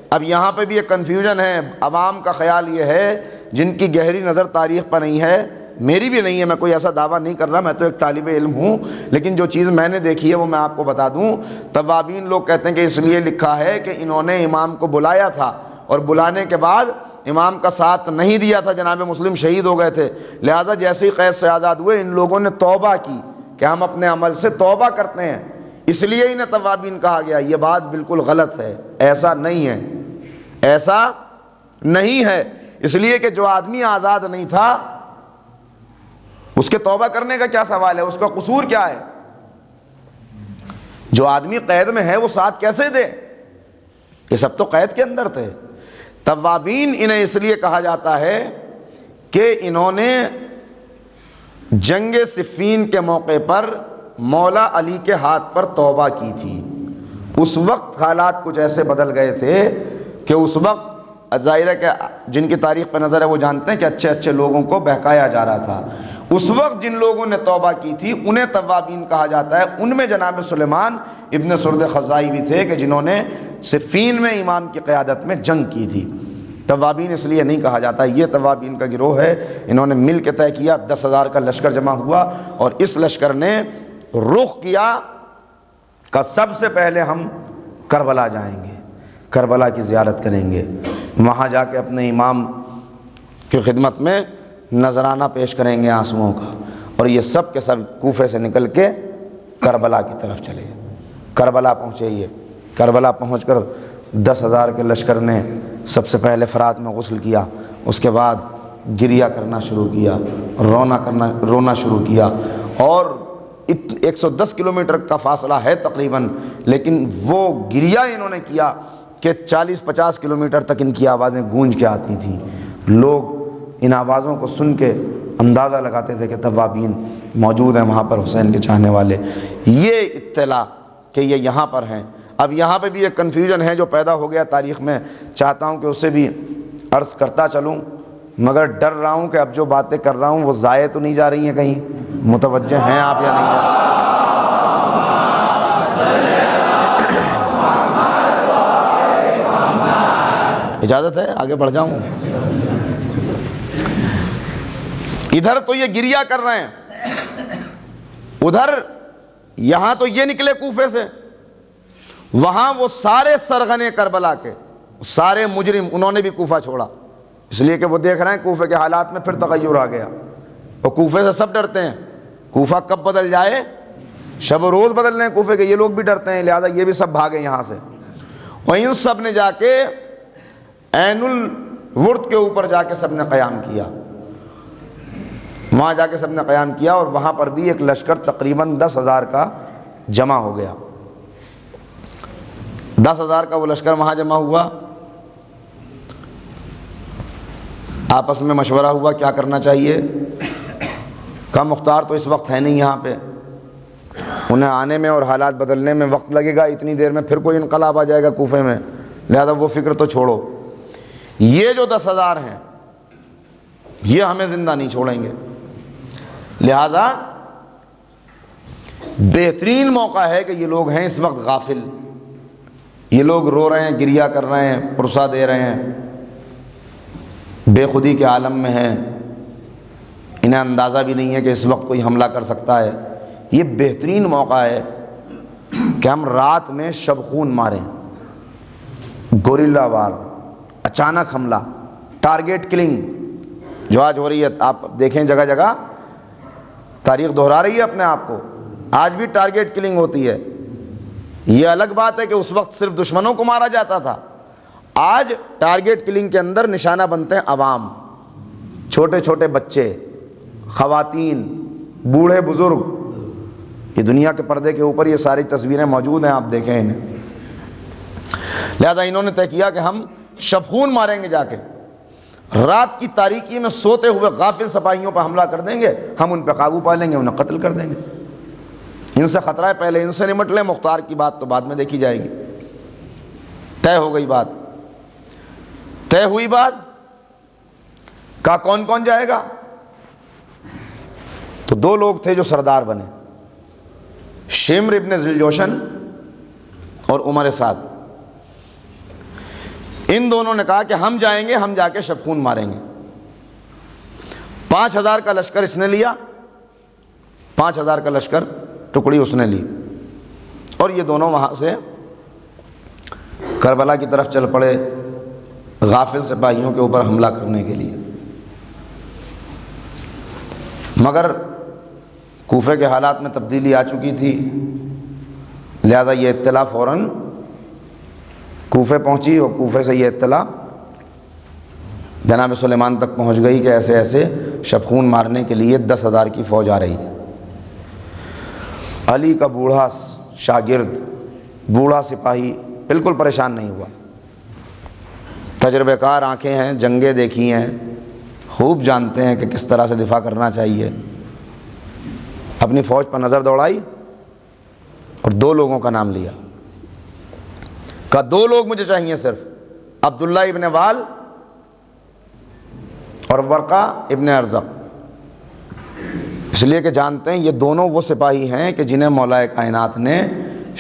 اب یہاں پہ بھی ایک کنفیوژن ہے، عوام کا خیال یہ ہے جن کی گہری نظر تاریخ پر نہیں ہے، میری بھی نہیں ہے، میں کوئی ایسا دعویٰ نہیں کر رہا، میں تو ایک طالب علم ہوں، لیکن جو چیز میں نے دیکھی ہے وہ میں آپ کو بتا دوں۔ توابین لوگ کہتے ہیں کہ اس لیے لکھا ہے کہ انہوں نے امام کو بلایا تھا، اور بلانے کے بعد امام کا ساتھ نہیں دیا تھا، جناب مسلم شہید ہو گئے تھے، لہٰذا جیسے ہی قید سے آزاد ہوئے ان لوگوں نے توبہ کی کہ ہم اپنے عمل سے توبہ کرتے ہیں، اس لیے انہیں توابین کہا گیا۔ یہ بات بالکل غلط ہے، ایسا نہیں ہے، ایسا نہیں ہے، اس لیے کہ جو آدمی آزاد نہیں تھا اس کے توبہ کرنے کا کیا سوال ہے، اس کا قصور کیا ہے؟ جو آدمی قید میں ہے وہ ساتھ کیسے دے؟ یہ سب تو قید کے اندر تھے۔ توابین انہیں اس لیے کہا جاتا ہے کہ انہوں نے جنگ صفین کے موقع پر مولا علی کے ہاتھ پر توبہ کی تھی۔ اس وقت حالات کچھ ایسے بدل گئے تھے کہ اس وقت ظاہر ہے کہ جن کی تاریخ پہ نظر ہے وہ جانتے ہیں کہ اچھے اچھے لوگوں کو بہکایا جا رہا تھا۔ اس وقت جن لوگوں نے توبہ کی تھی انہیں توابین کہا جاتا ہے۔ ان میں جناب سلیمان ابن سرد خزائی بھی تھے کہ جنہوں نے صفین میں امام کی قیادت میں جنگ کی تھی۔ توابین اس لیے نہیں کہا جاتا، یہ توابین کا گروہ ہے، انہوں نے مل کے طے کیا، 10,000 کا لشکر جمع ہوا، اور اس لشکر نے رخ کیا کہ سب سے پہلے ہم کربلا جائیں گے، کربلا کی زیارت کریں گے، وہاں جا کے اپنے امام کی خدمت میں نذرانہ پیش کریں گے آنسوؤں کا، اور یہ سب کے سب کوفے سے نکل کے کربلا کی طرف چلے۔ کربلا پہنچے، یہ کربلا پہنچ کر 10,000 کے لشکر نے سب سے پہلے فرات میں غسل کیا، اس کے بعد گریہ کرنا شروع کیا، رونا شروع کیا، اور 110 کلومیٹر کا فاصلہ ہے تقریباً، لیکن وہ گریہ انہوں نے کیا کہ 40-50 کلومیٹر تک ان کی آوازیں گونج کے آتی تھیں۔ لوگ ان آوازوں کو سن کے اندازہ لگاتے تھے کہ توابین موجود ہیں وہاں پر، حسین کے چاہنے والے۔ یہ اطلاع کہ یہ یہاں پر ہیں۔ اب یہاں پہ بھی ایک کنفیوژن ہے جو پیدا ہو گیا تاریخ میں، چاہتا ہوں کہ اسے بھی عرض کرتا چلوں، مگر ڈر رہا ہوں کہ اب جو باتیں کر رہا ہوں وہ ضائع تو نہیں جا رہی ہیں، کہیں متوجہ ہیں آپ یا نہیں؟ اجازت ہے آگے بڑھ جاؤں؟ ادھر تو یہ گریہ کر رہے ہیں، ادھر یہاں تو یہ نکلے کوفے سے، وہاں وہ سارے سرغنے کربلا کے سارے مجرم انہوں نے بھی کوفہ چھوڑا، اس لیے کہ وہ دیکھ رہے ہیں کوفے کے حالات میں پھر تغیر آ گیا، اور کوفے سے سب ڈرتے ہیں، کوفہ کب بدل جائے، شب و روز بدل رہے ہیں کوفے کے، یہ لوگ بھی ڈرتے ہیں، لہذا یہ بھی سب بھاگے یہاں سے۔ اور ان سب نے جا کے عین الورد کے اوپر جا کے سب نے قیام کیا، وہاں جا کے سب نے قیام کیا، اور وہاں پر بھی ایک لشکر تقریباً 10,000 کا جمع ہو گیا۔ 10,000 کا وہ لشکر وہاں جمع ہوا، آپس میں مشورہ ہوا کیا کرنا چاہیے۔ کا مختار تو اس وقت ہے نہیں یہاں پہ، انہیں آنے میں اور حالات بدلنے میں وقت لگے گا، اتنی دیر میں پھر کوئی انقلاب آ جائے گا کوفے میں، لہذا وہ فکر تو چھوڑو، یہ جو 10,000 ہیں یہ ہمیں زندہ نہیں چھوڑیں گے، لہذا بہترین موقع ہے کہ یہ لوگ ہیں اس وقت غافل، یہ لوگ رو رہے ہیں، گریہ کر رہے ہیں، پرسہ دے رہے ہیں، بے خودی کے عالم میں ہیں، انہیں اندازہ بھی نہیں ہے کہ اس وقت کوئی حملہ کر سکتا ہے۔ یہ بہترین موقع ہے کہ ہم رات میں شب خون ماریں، گوریلا وار، اچانک حملہ، ٹارگیٹ کلنگ جو آج ہو رہی ہے، آپ دیکھیں جگہ جگہ تاریخ دہرا رہی ہے اپنے آپ کو، آج بھی ٹارگیٹ کلنگ ہوتی ہے۔ یہ الگ بات ہے کہ اس وقت صرف دشمنوں کو مارا جاتا تھا، آج ٹارگیٹ کلنگ کے اندر نشانہ بنتے ہیں عوام، چھوٹے چھوٹے بچے، خواتین، بوڑھے بزرگ، یہ دنیا کے پردے کے اوپر یہ ساری تصویریں موجود ہیں، آپ دیکھیں انہیں۔ لہذا انہوں نے طے کیا کہ ہم شب خون ماریں گے جا کے، رات کی تاریکی میں سوتے ہوئے غافل سپاہیوں پر حملہ کر دیں گے، ہم ان پہ قابو پا لیں گے، انہیں قتل کر دیں گے۔ ان سے خطرہ ہے، پہلے ان سے نمٹ لیں، مختار کی بات تو بعد میں دیکھی جائے گی۔ طے ہو گئی بات، طے ہوئی بات، کہا کون کون جائے گا؟ تو دو لوگ تھے جو سردار بنے، شمر ابن ذوالجوشن اور عمر سعد۔ ان دونوں نے کہا کہ ہم جائیں گے، ہم جا کے شبخون ماریں گے۔ 5000 کا لشکر اس نے لیا، 5000 کا لشکر ٹکڑی اس نے لی، اور یہ دونوں وہاں سے کربلا کی طرف چل پڑے غافل سپاہیوں کے اوپر حملہ کرنے کے لیے۔ مگر کوفے کے حالات میں تبدیلی آ چکی تھی، لہذا یہ اطلاع فوراً کوفے پہنچی، اور کوفے سے یہ اطلاع جناب سلیمان تک پہنچ گئی کہ ایسے ایسے شبخون مارنے کے لیے 10,000 کی فوج آ رہی ہے۔ علی کا بوڑھا شاگرد، بوڑھا سپاہی بالکل پریشان نہیں ہوا، تجربہ کار آنکھیں ہیں، جنگیں دیکھی ہیں، خوب جانتے ہیں کہ کس طرح سے دفاع کرنا چاہیے۔ اپنی فوج پر نظر دوڑائی اور 2 لوگوں کا نام لیا، کہا 2 لوگ مجھے چاہیے صرف، عبداللہ ابن وال اور ورقہ ابن ارزق، اس لیے کہ جانتے ہیں یہ دونوں وہ سپاہی ہیں کہ جنہیں مولا کائنات نے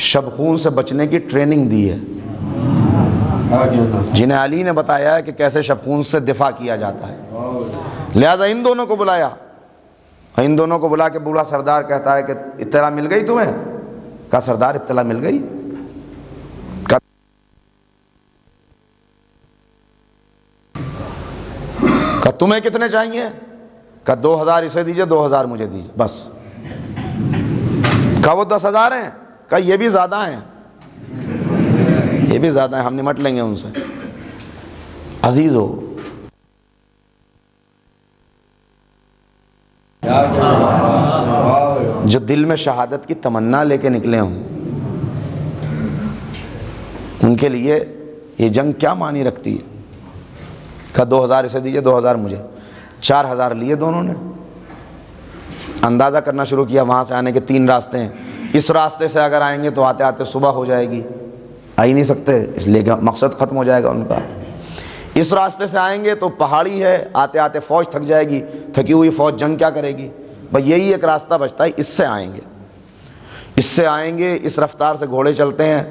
شبخون سے بچنے کی ٹریننگ دی ہے، جنہیں علی نے بتایا ہے کہ کیسے شبخون سے دفاع کیا جاتا ہے۔ لہذا ان دونوں کو بلایا، ان دونوں کو بلا کے بوڑھا سردار کہتا ہے کہ اطلاع مل گئی تمہیں؟ کہا سردار اطلاع مل گئی۔ کہا تمہیں کتنے چاہیے؟ کہا 2000 اسے دیجئے، 2000 مجھے دیجئے، بس۔ کہا وہ 10,000 ہیں؟ کہا یہ بھی زیادہ ہیں، یہ بھی زیادہ ہیں، ہم نمٹ لیں گے ان سے۔ عزیزو، جو دل میں شہادت کی تمنا لے کے نکلے ہوں، ان کے لیے یہ جنگ کیا معنی رکھتی ہے؟ کہا 2000 اسے دیجئے، 2000 مجھے۔ 4000 لیے دونوں نے۔ اندازہ کرنا شروع کیا، وہاں سے آنے کے 3 راستے ہیں، اس راستے سے اگر آئیں گے تو آتے آتے صبح ہو جائے گی، آ ہی نہیں سکتے، اس لیے کہ مقصد ختم ہو جائے گا ان کا۔ اس راستے سے آئیں گے تو پہاڑی ہے، آتے آتے فوج تھک جائے گی، تھکی ہوئی فوج جنگ کیا کرے گی؟ بس یہی ایک راستہ بچتا ہے، اس سے آئیں گے، اس سے آئیں گے۔ اس رفتار سے گھوڑے چلتے ہیں،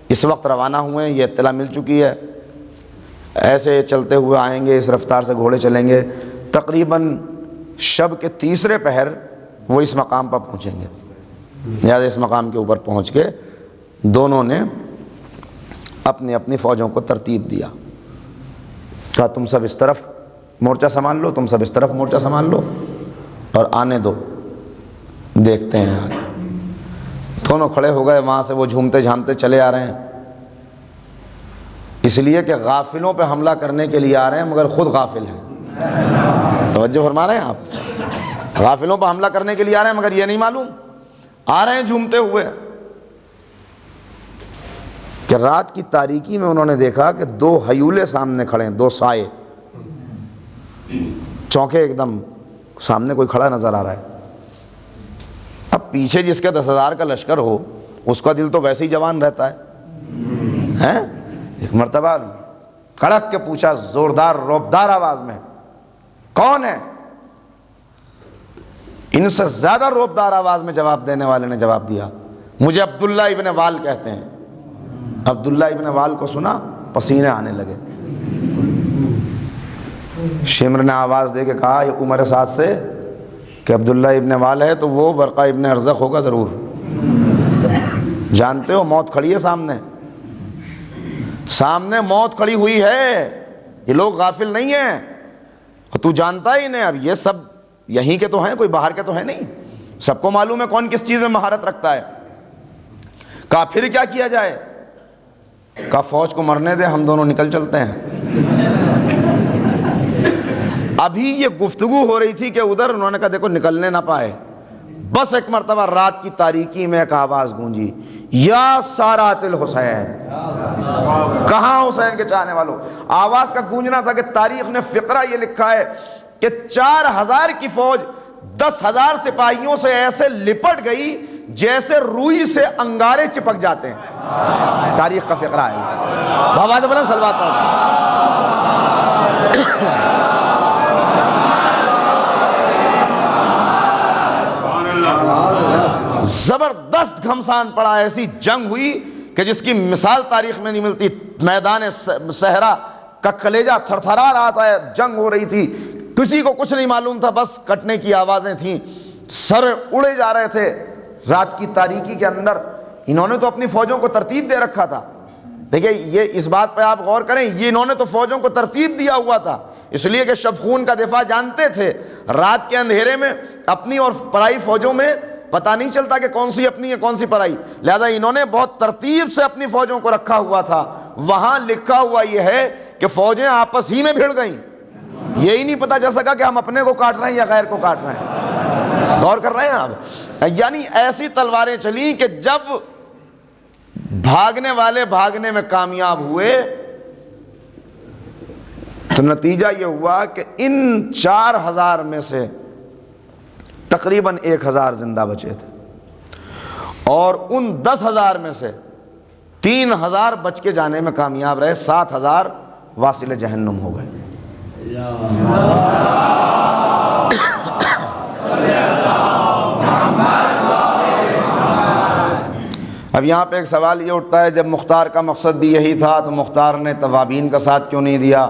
اس وقت روانہ ہوئے ہیں، یہ اطلاع مل چکی ہے، ایسے چلتے ہوئے آئیں گے، اس رفتار سے گھوڑے چلیں گے، تقریباً شب کے 3 پہر وہ اس مقام پر پہنچیں گے۔ لہٰذا اس مقام کے اوپر پہنچ کے دونوں نے اپنی اپنی فوجوں کو ترتیب دیا، کہا تم سب اس طرف مورچہ سنبھال لو، تم سب اس طرف مورچہ سنبھال لو، اور آنے دو، دیکھتے ہیں آگے۔ دونوں کھڑے ہو گئے، وہاں سے وہ جھومتے جھامتے چلے آ رہے ہیں، اس لیے کہ غافلوں پہ حملہ کرنے کے لیے آ رہے ہیں مگر خود غافل ہیں۔ توجہ فرما رہے ہیں آپ؟ غافلوں پہ حملہ کرنے کے لیے آ رہے ہیں مگر یہ نہیں معلوم، آ رہے ہیں جھومتے ہوئے، کہ رات کی تاریکی میں انہوں نے دیکھا کہ 2 ہیولے سامنے کھڑے ہیں، 2 سائے، چونکے ایک دم، سامنے کوئی کھڑا نظر آ رہا ہے۔ اب پیچھے جس کے 10,000 کا لشکر ہو، اس کا دل تو ویسے ہی جوان رہتا ہے۔ ایک مرتبہ کڑک کے پوچھا زوردار روبدار آواز میں، کون ہے؟ ان سے زیادہ روبدار آواز میں جواب دینے والے نے جواب دیا، مجھے عبداللہ ابن وال کہتے ہیں۔ عبداللہ ابن وال کو سنا، پسینے آنے لگے۔ شمر نے آواز دے کے کہا یہ عمر سعد سے کہ عبداللہ ابن وال ہے تو وہ ورقہ ابن ارزق ہوگا ضرور، جانتے ہو موت کھڑی ہے سامنے، سامنے موت کھڑی ہوئی ہے، یہ لوگ غافل نہیں ہیں، اور تو جانتا ہی نہیں، اب یہ سب یہیں کے تو ہیں، کوئی باہر کے تو ہیں نہیں، سب کو معلوم ہے کون کس چیز میں مہارت رکھتا ہے۔ کہا پھر کیا کیا جائے؟ کہا فوج کو مرنے دے، ہم دونوں نکل چلتے ہیں۔ ابھی یہ گفتگو ہو رہی تھی کہ ادھر انہوں نے کہا دیکھو نکلنے نہ پائے، بس ایک مرتبہ رات کی تاریکی میں ایک آواز گونجی، یا سارات الحسین، کہاں حسین کے چاہنے والوں۔ آواز کا گونجنا تھا کہ تاریخ نے فقرہ یہ لکھا ہے کہ 4000 کی فوج 10,000 سپاہیوں سے ایسے لپٹ گئی جیسے روئی سے انگارے چپک جاتے ہیں۔ تاریخ کا فقرہ ہے، بابا سے بلند صلوات پڑھتے ہیں۔ زبردست گھمسان پڑا، ایسی جنگ ہوئی کہ جس کی مثال تاریخ میں نہیں ملتی۔ میدان صحرا کا کلیجہ تھر تھرا رہا تھا، جنگ ہو رہی تھی، کسی کو کچھ نہیں معلوم تھا، بس کٹنے کی آوازیں تھیں، سر اڑے جا رہے تھے رات کی تاریکی کے اندر۔ انہوں نے تو اپنی فوجوں کو ترتیب دے رکھا تھا۔ دیکھیں یہ اس بات پہ آپ غور کریں، یہ انہوں نے تو فوجوں کو ترتیب دیا ہوا تھا، اس لیے کہ شبخون کا دفاع جانتے تھے۔ رات کے اندھیرے میں اپنی اور پرائی فوجوں میں پتہ نہیں چلتا کہ کون سی اپنی ہے کون سی پرائی، لہذا انہوں نے بہت ترتیب سے اپنی فوجوں کو رکھا ہوا تھا۔ وہاں لکھا ہوا یہ ہے کہ فوجیں آپس ہی میں بھڑ گئیں، یہی نہیں پتا چل سکا کہ ہم اپنے کو کاٹ رہے ہیں یا غیر کو کاٹ رہے ہیں۔ غور کر رہے ہیں آپ؟ یعنی ایسی تلواریں چلیں کہ جب بھاگنے والے بھاگنے میں کامیاب ہوئے تو نتیجہ یہ ہوا کہ ان 4000 میں سے تقریباً 1000 زندہ بچے تھے، اور ان 10,000 میں سے 3000 بچ کے جانے میں کامیاب رہے، 7000 واصل جہنم ہو گئے۔ اب یہاں پہ ایک سوال یہ اٹھتا ہے، جب مختار کا مقصد بھی یہی تھا تو مختار نے توابین کا ساتھ کیوں نہیں دیا؟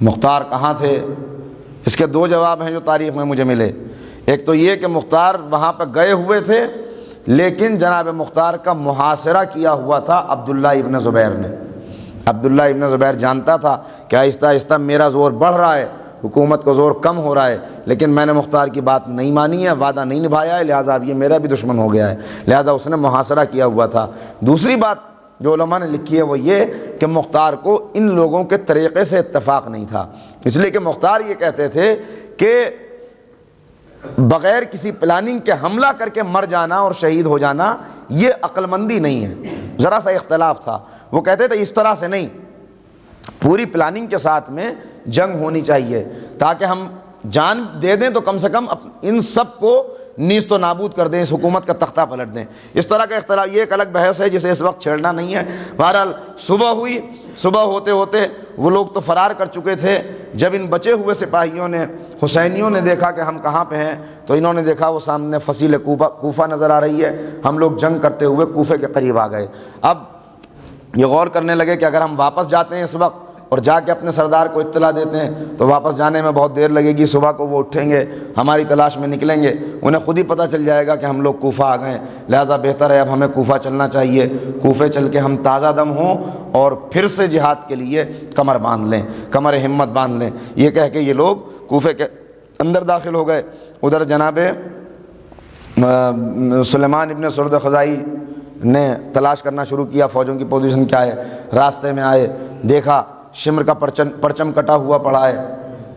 مختار کہاں تھے؟ اس کے 2 جواب ہیں جو تاریخ میں مجھے ملے۔ ایک تو یہ کہ مختار وہاں پہ گئے ہوئے تھے، لیکن جناب مختار کا محاصرہ کیا ہوا تھا عبداللہ ابن زبیر نے۔ عبداللہ ابن زبیر جانتا تھا کہ آہستہ آہستہ میرا زور بڑھ رہا ہے، حکومت کو زور کم ہو رہا ہے، لیکن میں نے مختار کی بات نہیں مانی ہے، وعدہ نہیں نبھایا ہے، لہٰذا اب یہ میرا بھی دشمن ہو گیا ہے، لہٰذا اس نے محاصرہ کیا ہوا تھا۔ دوسری بات جو علماء نے لکھی ہے وہ یہ کہ مختار کو ان لوگوں کے طریقے سے اتفاق نہیں تھا، اس لیے کہ مختار یہ کہتے تھے کہ بغیر کسی پلاننگ کے حملہ کر کے مر جانا اور شہید ہو جانا یہ عقل مندی نہیں ہے۔ ذرا سا اختلاف تھا، وہ کہتے تھے اس طرح سے نہیں، پوری پلاننگ کے ساتھ میں جنگ ہونی چاہیے تاکہ ہم جان دے دیں تو کم سے کم ان سب کو نیست و نابود کر دیں، اس حکومت کا تختہ پلٹ دیں۔ اس طرح کا اختلاف یہ ایک الگ بحث ہے جسے اس وقت چھیڑنا نہیں ہے۔ بہرحال صبح ہوئی، صبح ہوتے ہوتے وہ لوگ تو فرار کر چکے تھے۔ جب ان بچے ہوئے سپاہیوں نے، حسینیوں نے دیکھا کہ ہم کہاں پہ ہیں، تو انہوں نے دیکھا وہ سامنے فصیل کوفہ نظر آ رہی ہے، ہم لوگ جنگ کرتے ہوئے کوفے کے قریب آ گئے۔ اب یہ غور کرنے لگے کہ اگر ہم واپس جاتے ہیں اس وقت اور جا کے اپنے سردار کو اطلاع دیتے ہیں تو واپس جانے میں بہت دیر لگے گی، صبح کو وہ اٹھیں گے، ہماری تلاش میں نکلیں گے، انہیں خود ہی پتہ چل جائے گا کہ ہم لوگ کوفہ آ گئے، لہٰذا بہتر ہے اب ہمیں کوفہ چلنا چاہیے، کوفے چل کے ہم تازہ دم ہوں اور پھر سے جہاد کے لیے کمر باندھ لیں، کمر ہمت باندھ لیں۔ یہ کہہ کے یہ لوگ کوفے کے اندر داخل ہو گئے۔ ادھر جناب سلیمان ابن سرد خزائی نے تلاش کرنا شروع کیا فوجوں کی پوزیشن کیا ہے۔ راستے میں آئے، دیکھا شمر کا پرچم کٹا ہوا پڑا ہے،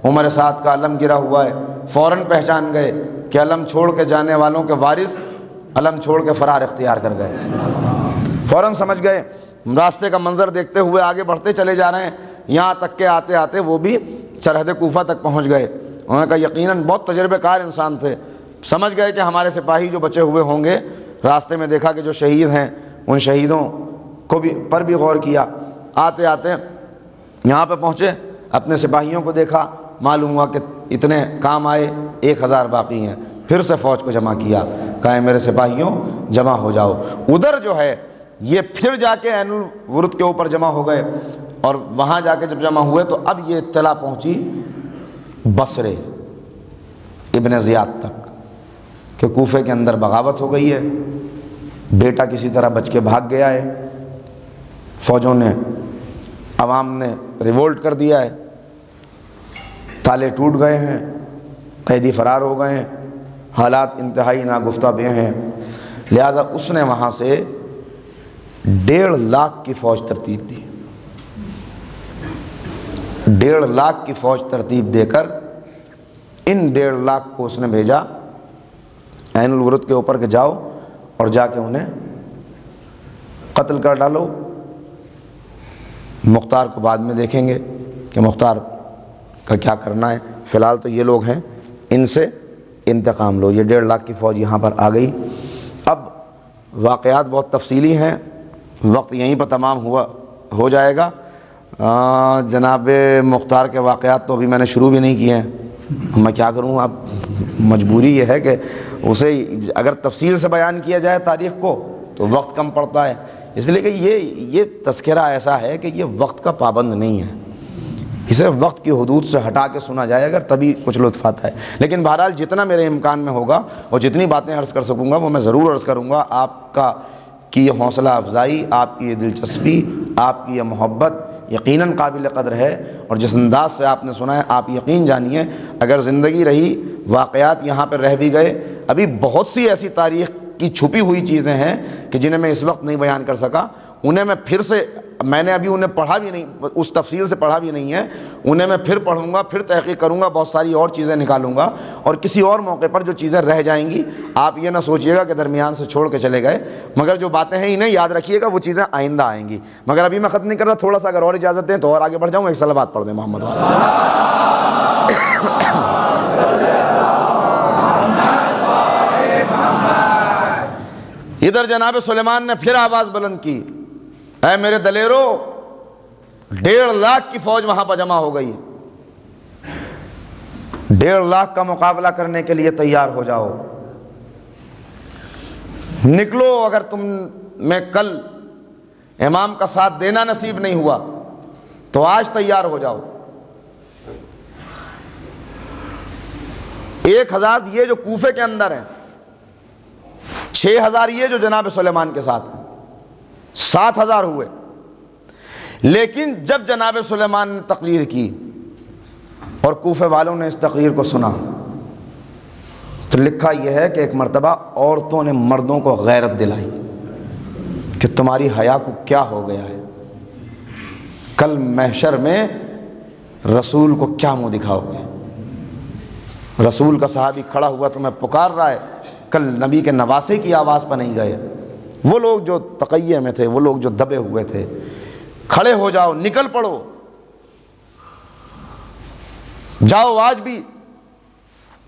عمر سعد کا علم گرا ہوا ہے، فوراً پہچان گئے کہ علم چھوڑ کے جانے والوں کے وارث علم چھوڑ کے فرار اختیار کر گئے۔ فوراً سمجھ گئے، راستے کا منظر دیکھتے ہوئے آگے بڑھتے چلے جا رہے ہیں، یہاں تک کہ آتے آتے وہ بھی سرحد کوفہ تک پہنچ گئے۔ انہوں نے کہا یقیناً بہت تجربہ کار انسان تھے، سمجھ گئے کہ ہمارے سپاہی جو بچے ہوئے ہوں گے، راستے میں دیکھا کہ جو شہید ہیں ان شہیدوں کو بھی پر بھی غور کیا۔ آتے آتے یہاں پہ پہنچے، اپنے سپاہیوں کو دیکھا، معلوم ہوا کہ اتنے کام آئے، 1000 باقی ہیں۔ پھر سے فوج کو جمع کیا، کہا میرے سپاہیوں جمع ہو جاؤ۔ ادھر جو ہے یہ پھر جا کے عین الورد کے اوپر جمع ہو گئے، اور وہاں جا کے جب جمع ہوئے تو اب یہ اطلاع پہنچی بصرے ابن زیاد تک کہ کوفے کے اندر بغاوت ہو گئی ہے، بیٹا کسی طرح بچ کے بھاگ گیا ہے، فوجوں نے، عوام نے ریولٹ کر دیا ہے، تالے ٹوٹ گئے ہیں، قیدی فرار ہو گئے ہیں، حالات انتہائی ناگفتہ بے ہیں۔ لہذا اس نے وہاں سے 1.5 لاکھ کی فوج ترتیب دی، 1.5 لاکھ کی فوج ترتیب دے کر ان 1.5 لاکھ کو اس نے بھیجا عین الورد کے اوپر کہ جاؤ اور جا کے انہیں قتل کر ڈالو. مختار کو بعد میں دیکھیں گے کہ مختار کا کیا کرنا ہے. فی الحال تو یہ لوگ ہیں, ان سے انتقام لو. یہ 1.5 لاکھ کی فوج یہاں پر آ گئی. اب واقعات بہت تفصیلی ہیں, وقت یہیں پر تمام ہو جائے گا. جناب مختار کے واقعات تو ابھی میں نے شروع بھی نہیں کیے ہیں, میں کیا کروں. اب مجبوری یہ ہے کہ اسے اگر تفصیل سے بیان کیا جائے تاریخ کو تو وقت کم پڑتا ہے, اس لیے کہ یہ تذکرہ ایسا ہے کہ یہ وقت کا پابند نہیں ہے, اسے وقت کی حدود سے ہٹا کے سنا جائے اگر تبھی کچھ لطف آتا ہے. لیکن بہرحال جتنا میرے امکان میں ہوگا اور جتنی باتیں عرض کر سکوں گا وہ میں ضرور عرض کروں گا. آپ کی یہ حوصلہ افزائی, آپ کی یہ دلچسپی, آپ کی یہ محبت یقیناً قابل قدر ہے. اور جس انداز سے آپ نے سنا ہے, آپ یقین جانیے اگر زندگی رہی, واقعات یہاں پر رہ بھی گئے, ابھی بہت سی ایسی تاریخ کی چھپی ہوئی چیزیں ہیں کہ جنہیں میں اس وقت نہیں بیان کر سکا. انہیں میں پھر سے, میں نے ابھی انہیں پڑھا بھی نہیں, اس تفصیل سے پڑھا بھی نہیں ہے, انہیں میں پھر پڑھوں گا, پھر تحقیق کروں گا, بہت ساری اور چیزیں نکالوں گا. اور کسی اور موقع پر جو چیزیں رہ جائیں گی آپ یہ نہ سوچئے گا کہ درمیان سے چھوڑ کے چلے گئے, مگر جو باتیں ہیں انہیں یاد رکھیے گا, وہ چیزیں آئندہ آئیں گی. مگر ابھی میں ختم نہیں کر رہا, تھوڑا سا اگر اور اجازت دیں تو اور آگے بڑھ جاؤں. ایک صلوات پڑھ دیں محمد والا. ادھر جناب سلیمان نے پھر آواز بلند کی, اے میرے دلیرو, 1.5 لاکھ کی فوج وہاں پر جمع ہو گئی, 1.5 لاکھ کا مقابلہ کرنے کے لیے تیار ہو جاؤ. نکلو, اگر تم میں کل امام کا ساتھ دینا نصیب نہیں ہوا تو آج تیار ہو جاؤ. 1000 یہ جو کوفے کے اندر ہیں, 6000 یہ جو جناب سلیمان کے ساتھ ہیں, 7000 ہوئے. لیکن جب جناب سلیمان نے تقریر کی اور کوفے والوں نے اس تقریر کو سنا تو لکھا یہ ہے کہ ایک مرتبہ عورتوں نے مردوں کو غیرت دلائی کہ تمہاری حیا کو کیا ہو گیا ہے, کل محشر میں رسول کو کیا منہ دکھاؤ گے. رسول کا صحابی کھڑا ہوا تمہیں پکار رہا ہے, کل نبی کے نواسے کی آواز پر نہیں گئے. وہ لوگ جو تقیہ میں تھے, وہ لوگ جو دبے ہوئے تھے, کھڑے ہو جاؤ, نکل پڑو, جاؤ. آج بھی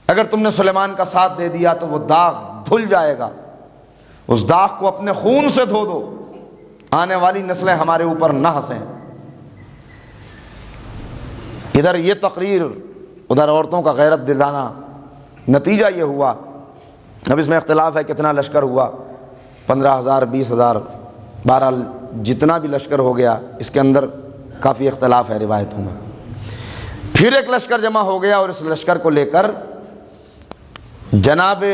اگر تم نے سلیمان کا ساتھ دے دیا تو وہ داغ دھل جائے گا, اس داغ کو اپنے خون سے دھو دو, آنے والی نسلیں ہمارے اوپر نہ ہنسیں. ادھر یہ تقریر, ادھر عورتوں کا غیرت دلانا. نتیجہ یہ ہوا, اب اس میں اختلاف ہے کتنا لشکر ہوا, 15,000 20,000, بہرحال جتنا بھی لشکر ہو گیا اس کے اندر کافی اختلاف ہے روایتوں میں. پھر ایک لشکر جمع ہو گیا اور اس لشکر کو لے کر جناب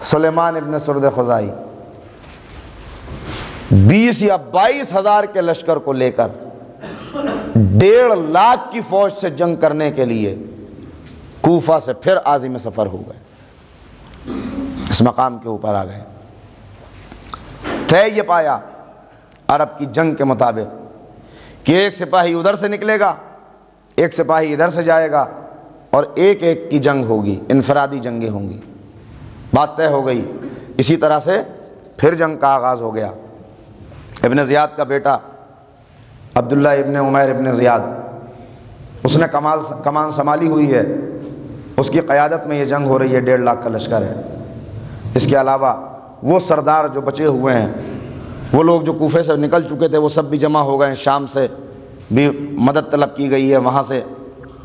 سلیمان ابن سرد خزائی 20 یا 22,000 کے لشکر کو لے کر 1.5 لاکھ کی فوج سے جنگ کرنے کے لیے کوفہ سے پھر عازم سفر ہو گئے, اس مقام کے اوپر آ گئے. طے یہ پایا عرب کی جنگ کے مطابق کہ ایک سپاہی ادھر سے نکلے گا, ایک سپاہی ادھر سے جائے گا, اور ایک ایک کی جنگ ہوگی, انفرادی جنگیں ہوں گی. بات طے ہو گئی. اسی طرح سے پھر جنگ کا آغاز ہو گیا. ابن زیاد کا بیٹا عبداللہ ابن عمیر ابن زیاد, اس نے کمان سنبھالی ہوئی ہے, اس کی قیادت میں یہ جنگ ہو رہی ہے. 1.5 لاکھ کا لشکر ہے. اس کے علاوہ وہ سردار جو بچے ہوئے ہیں, وہ لوگ جو کوفے سے نکل چکے تھے, وہ سب بھی جمع ہو گئے. شام سے بھی مدد طلب کی گئی ہے, وہاں سے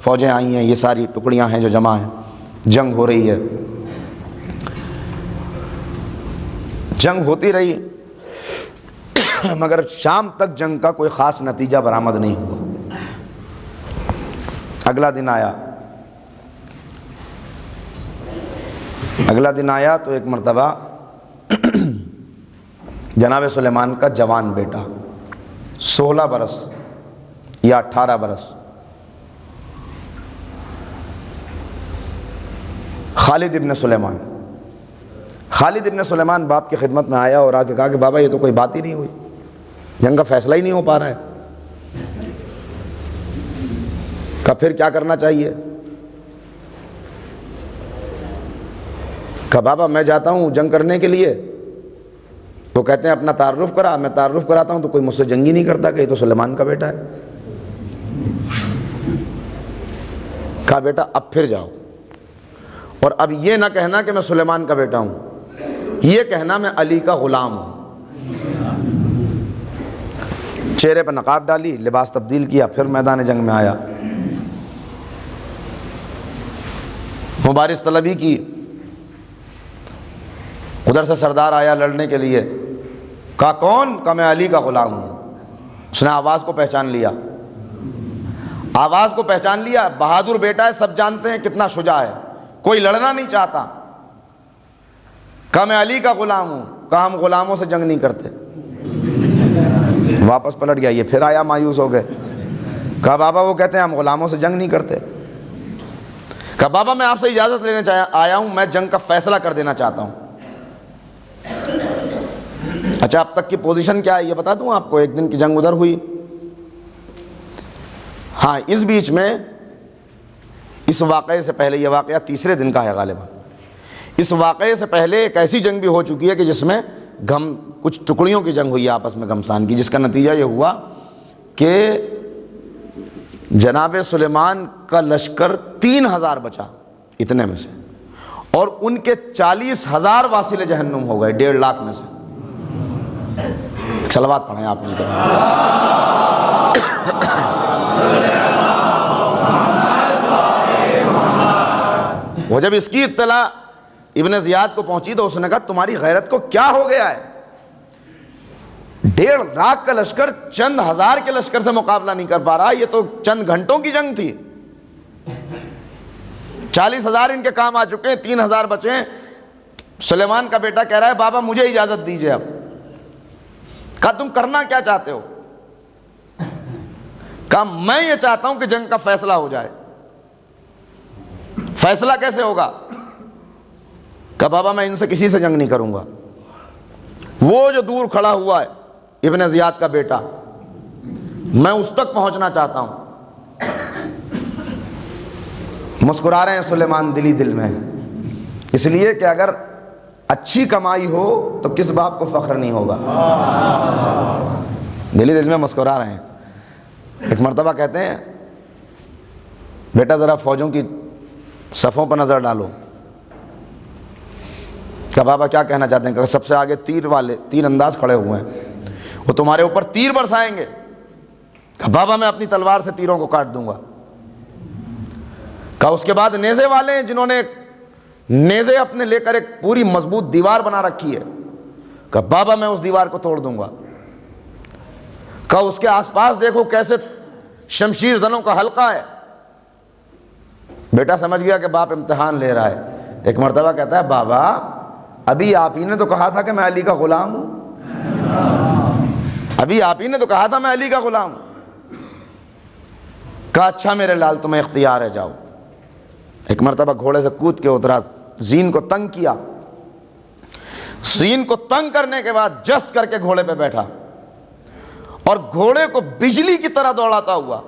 فوجیں آئی ہیں. یہ ساری ٹکڑیاں ہیں جو جمع ہیں, جنگ ہو رہی ہے. جنگ ہوتی رہی مگر شام تک جنگ کا کوئی خاص نتیجہ برآمد نہیں ہوا. اگلا دن آیا تو ایک مرتبہ جناب سلیمان کا جوان بیٹا 16 برس یا 18 برس خالد ابن سلیمان باپ کی خدمت میں آیا اور آ کے کہا کہ بابا یہ تو کوئی بات ہی نہیں ہوئی, جنگ کا فیصلہ ہی نہیں ہو پا رہا ہے. کہا پھر کیا کرنا چاہیے؟ کہا بابا میں جاتا ہوں جنگ کرنے کے لیے، وہ کہتے ہیں اپنا تعارف کرا، میں تعارف کراتا ہوں تو کوئی مجھ سے جنگ ہی نہیں کرتا کہ یہ تو سلیمان کا بیٹا ہے۔ کہا بیٹا اب پھر جاؤ، اور اب یہ نہ کہنا کہ میں سلیمان کا بیٹا ہوں، یہ کہنا میں علی کا غلام ہوں۔ چہرے پر نقاب ڈالی، لباس تبدیل کیا، پھر میدان جنگ میں آیا، مبارز طلبی کی۔ ادھر سے سردار آیا لڑنے کے لیے، کہا کون؟ کہا میں علی کا غلام ہوں۔ اس نے آواز کو پہچان لیا، آواز کو پہچان لیا، بہادر بیٹا ہے، سب جانتے ہیں کتنا شجاع ہے، کوئی لڑنا نہیں چاہتا۔ کہا میں علی کا غلام ہوں۔ کہا ہم غلاموں سے جنگ نہیں کرتے۔ واپس پلٹ گیا، یہ پھر آیا، مایوس ہو گئے۔ کہا بابا وہ کہتے ہیں ہم غلاموں سے جنگ نہیں کرتے۔ کہا بابا میں آپ سے اجازت لینے آیا ہوں، میں جنگ کا فیصلہ کر دینا چاہتا ہوں۔ اچھا اب تک کی پوزیشن کیا ہے یہ بتا دوں آپ کو۔ ایک دن کی جنگ ادھر ہوئی، ہاں اس بیچ میں اس واقعے سے پہلے، یہ واقعہ تیسرے دن کا ہے غالباً، اس واقعے سے پہلے ایک ایسی جنگ بھی ہو چکی ہے کہ جس میں کچھ ٹکڑیوں کی جنگ ہوئی ہے آپس میں گھمسان کی، جس کا نتیجہ یہ ہوا کہ جناب سلیمان کا لشکر 3000 بچا اتنے میں سے، اور ان کے 40,000 واصل جہنم ہو گئے 1.5 لاکھ میں سے۔ صلوات پڑھیں آپ ان کے۔ وہ جب اس کی اطلاع ابن زیاد کو پہنچی تو اس نے کہا تمہاری غیرت کو کیا ہو گیا ہے؟ 1.5 لاکھ کا لشکر چند ہزار کے لشکر سے مقابلہ نہیں کر پا رہا، یہ تو چند گھنٹوں کی جنگ تھی۔ 40,000 ان کے کام آ چکے ہیں، 3,000 بچے ہیں۔ سلیمان کا بیٹا کہہ رہا ہے بابا مجھے اجازت دیجئے اب۔ کہا تم کرنا کیا چاہتے ہو؟ کہا میں یہ چاہتا ہوں کہ جنگ کا فیصلہ ہو جائے۔ فیصلہ کیسے ہوگا؟ کہا بابا میں ان سے کسی سے جنگ نہیں کروں گا۔ وہ جو دور کھڑا ہوا ہے ابن زیاد کا بیٹا، میں اس تک پہنچنا چاہتا ہوں۔ مسکرا رہے ہیں سلیمان دلی دل میں، اس لیے کہ اگر اچھی کمائی ہو تو کس باپ کو فخر نہیں ہوگا۔ دلی دل میں مسکرا رہے ہیں۔ ایک مرتبہ کہتے ہیں بیٹا ذرا فوجوں کی صفوں پر نظر ڈالو۔ کہ بابا کیا کہنا چاہتے ہیں؟ کہ سب سے آگے تیر انداز کھڑے ہوئے ہیں، وہ تمہارے اوپر تیر برسائیں گے۔ کہ بابا میں اپنی تلوار سے تیروں کو کاٹ دوں گا۔ کہا اس کے بعد نیزے والے ہیں جنہوں نے نیزے اپنے لے کر ایک پوری مضبوط دیوار بنا رکھی ہے۔ کہا بابا میں اس دیوار کو توڑ دوں گا۔ کہا اس کے آس پاس دیکھو کیسے شمشیر زنوں کا حلقہ ہے۔ بیٹا سمجھ گیا کہ باپ امتحان لے رہا ہے۔ ایک مرتبہ کہتا ہے بابا ابھی آپ ہی نے تو کہا تھا کہ میں علی کا غلام ہوں، ابھی آپ ہی نے تو کہا تھا میں علی کا غلام ہوں۔ کہا اچھا میرے لال تمہیں اختیار ہے، جاؤ۔ ایک مرتبہ گھوڑے سے کود کے اترا، زین کو تنگ کیا، زین کو تنگ کرنے کے بعد جست کر کے گھوڑے پہ بیٹھا اور گھوڑے کو بجلی کی طرح دوڑاتا ہوا۔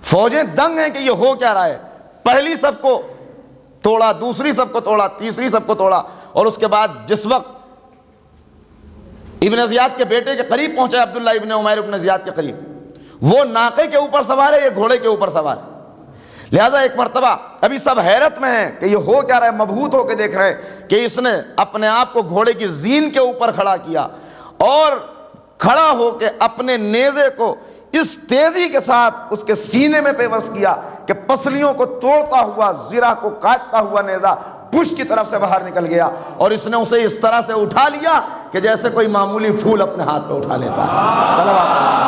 فوجیں دنگ ہیں کہ یہ ہو کیا رہا ہے۔ پہلی صف کو توڑا، دوسری صف کو توڑا، تیسری صف کو توڑا، اور اس کے بعد جس وقت ابن زیاد کے بیٹے کے قریب پہنچے، عبداللہ ابن عمیر ابن زیاد کے قریب، وہ ناقے کے اوپر سوار ہے، یہ گھوڑے کے اوپر سوار ہے۔ لہذا ایک مرتبہ ابھی سب حیرت میں ہیں کہ یہ ہو کیا رہا ہے، مبہوت ہو کے دیکھ رہے ہیں کہ اس نے اپنے آپ کو گھوڑے کی زین کے اوپر کھڑا کیا اور کھڑا ہو کے اپنے نیزے کو اس تیزی کے ساتھ اس کے سینے میں پیوست کیا کہ پسلیوں کو توڑتا ہوا، زرہ کو کاٹتا ہوا نیزہ پشت کی طرف سے باہر نکل گیا، اور اس نے اسے اس طرح سے اٹھا لیا کہ جیسے کوئی معمولی پھول اپنے ہاتھ پہ اٹھا لیتا ہے۔ صلوات۔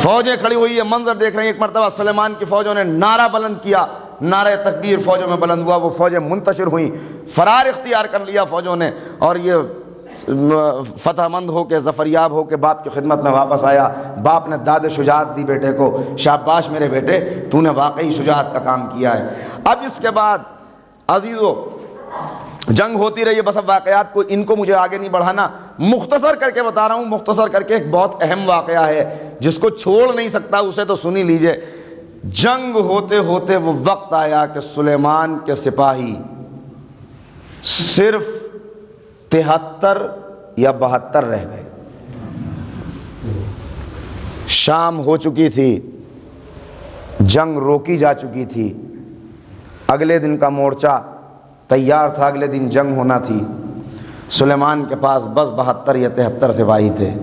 فوجیں کھڑی ہوئی ہے، منظر دیکھ رہے ہیں۔ ایک مرتبہ سلیمان کی فوجوں نے نعرہ بلند کیا، نعرہ تکبیر فوجوں میں بلند ہوا، وہ فوجیں منتشر ہوئیں، فرار اختیار کر لیا فوجوں نے، اور یہ فتح مند ہو کے ظفریاب ہو کے باپ کی خدمت میں واپس آیا۔ باپ نے داد شجاعت دی بیٹے کو، شاباش میرے بیٹے تو نے واقعی شجاعت کا کام کیا ہے۔ اب اس کے بعد عزیزو جنگ ہوتی رہی ہے، بس اب واقعات کو ان کو مجھے آگے نہیں بڑھانا، مختصر کر کے بتا رہا ہوں، مختصر کر کے ایک بہت اہم واقعہ ہے جس کو چھوڑ نہیں سکتا، اسے تو سنی لیجئے۔ جنگ ہوتے ہوتے وہ وقت آیا کہ سلیمان کے سپاہی صرف 73 یا 72 رہ گئے۔ شام ہو چکی تھی، جنگ روکی جا چکی تھی، اگلے دن کا مورچہ تیار تھا، اگلے دن جنگ ہونا تھی۔ سلیمان کے پاس بس 72 یا 73 سپاہی تھے،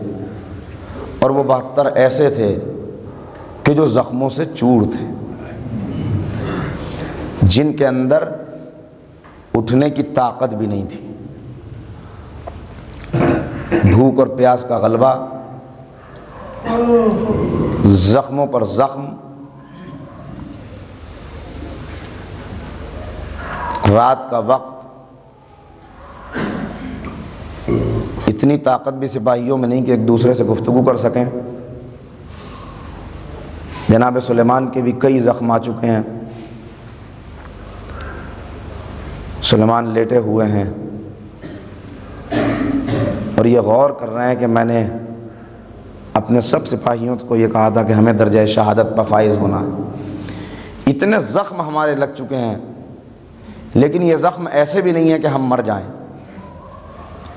اور وہ 72 ایسے تھے کہ جو زخموں سے چور تھے، جن کے اندر اٹھنے کی طاقت بھی نہیں تھی، بھوک اور پیاس کا غلبہ، زخموں پر زخم، رات کا وقت، اتنی طاقت بھی سپاہیوں میں نہیں کہ ایک دوسرے سے گفتگو کر سکیں۔ جناب سلیمان کے بھی کئی زخم آ چکے ہیں، سلیمان لیٹے ہوئے ہیں اور یہ غور کر رہے ہیں کہ میں نے اپنے سب سپاہیوں کو یہ کہا تھا کہ ہمیں درجہ شہادت پر فائز ہونا ہے، اتنے زخم ہمارے لگ چکے ہیں، لیکن یہ زخم ایسے بھی نہیں ہے کہ ہم مر جائیں،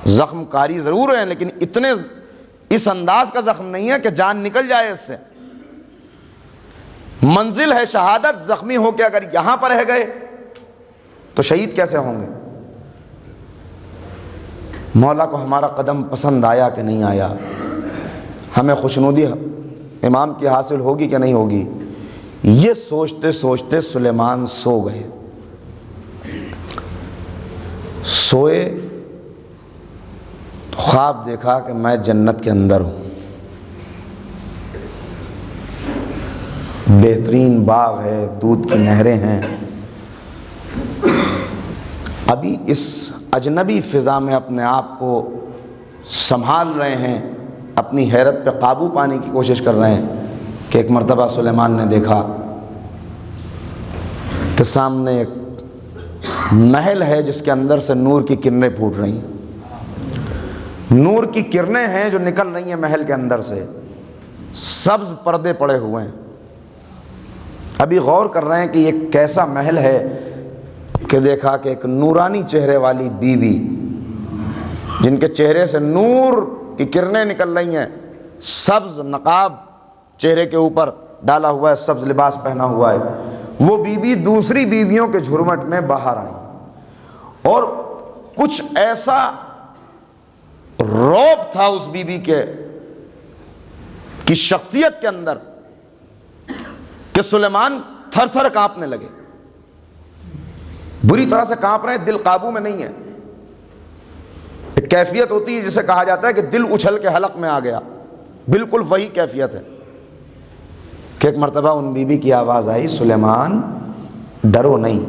زخم کاری ضرور ہیں لیکن اتنے اس انداز کا زخم نہیں ہے کہ جان نکل جائے اس سے۔ منزل ہے شہادت، زخمی ہو کے اگر یہاں پر رہ گئے تو شہید کیسے ہوں گے؟ مولا کو ہمارا قدم پسند آیا کہ نہیں آیا، ہمیں خوشنودی امام کی حاصل ہوگی کہ نہیں ہوگی، یہ سوچتے سوچتے سلیمان سو گئے۔ سوئے تو خواب دیکھا کہ میں جنت کے اندر ہوں، بہترین باغ ہے، دودھ کی نہریں ہیں، ابھی اس اجنبی فضا میں اپنے آپ کو سنبھال رہے ہیں، اپنی حیرت پہ قابو پانے کی کوشش کر رہے ہیں کہ ایک مرتبہ سلیمان نے دیکھا کہ سامنے ایک محل ہے جس کے اندر سے نور کی کرنیں پھوٹ رہی ہیں، نور کی کرنیں ہیں جو نکل رہی ہیں محل کے اندر سے، سبز پردے پڑے ہوئے ہیں۔ ابھی غور کر رہے ہیں کہ یہ کیسا محل ہے کہ دیکھا کہ ایک نورانی چہرے والی بیوی جن کے چہرے سے نور کی کرنیں نکل رہی ہیں، سبز نقاب چہرے کے اوپر ڈالا ہوا ہے، سبز لباس پہنا ہوا ہے، وہ بیوی دوسری بیویوں کے جھرمٹ میں باہر آئی، اور کچھ ایسا رعب تھا اس بیوی کی شخصیت کے اندر کہ سلیمان تھر تھر کانپنے لگے، بری طرح سے کانپ رہے ہیں، دل قابو میں نہیں ہے۔ ایک کیفیت ہوتی ہے جسے کہا جاتا ہے کہ دل اچھل کے حلق میں آ گیا، بالکل وہی کیفیت ہے کہ ایک مرتبہ ان بیوی کی آواز آئی، سلیمان ڈرو نہیں،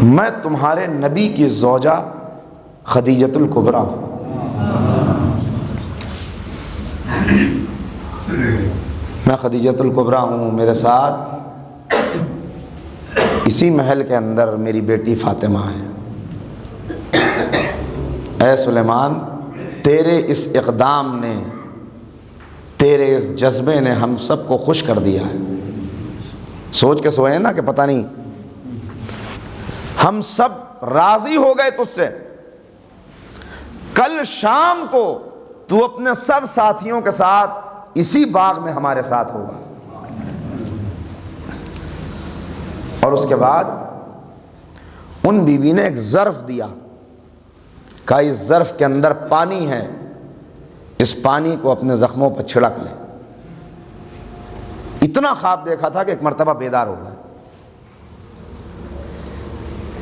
میں تمہارے نبی کی زوجہ خدیجۃ الکبریٰ ہوں، میں خدیجۃ الکبریٰ ہوں، میرے ساتھ اسی محل کے اندر میری بیٹی فاطمہ ہے۔ اے سلیمان، تیرے اس اقدام نے، تیرے اس جذبے نے ہم سب کو خوش کر دیا ہے۔ سوچ کے سوئے نا کہ پتہ نہیں، ہم سب راضی ہو گئے تجھ سے، کل شام کو تو اپنے سب ساتھیوں کے ساتھ اسی باغ میں ہمارے ساتھ ہوگا۔ اور اس کے بعد ان بیوی نے ایک ظرف دیا، کہا اس ظرف کے اندر پانی ہے، اس پانی کو اپنے زخموں پر چھڑک لے۔ اتنا خواب دیکھا تھا کہ ایک مرتبہ بیدار ہو گئے،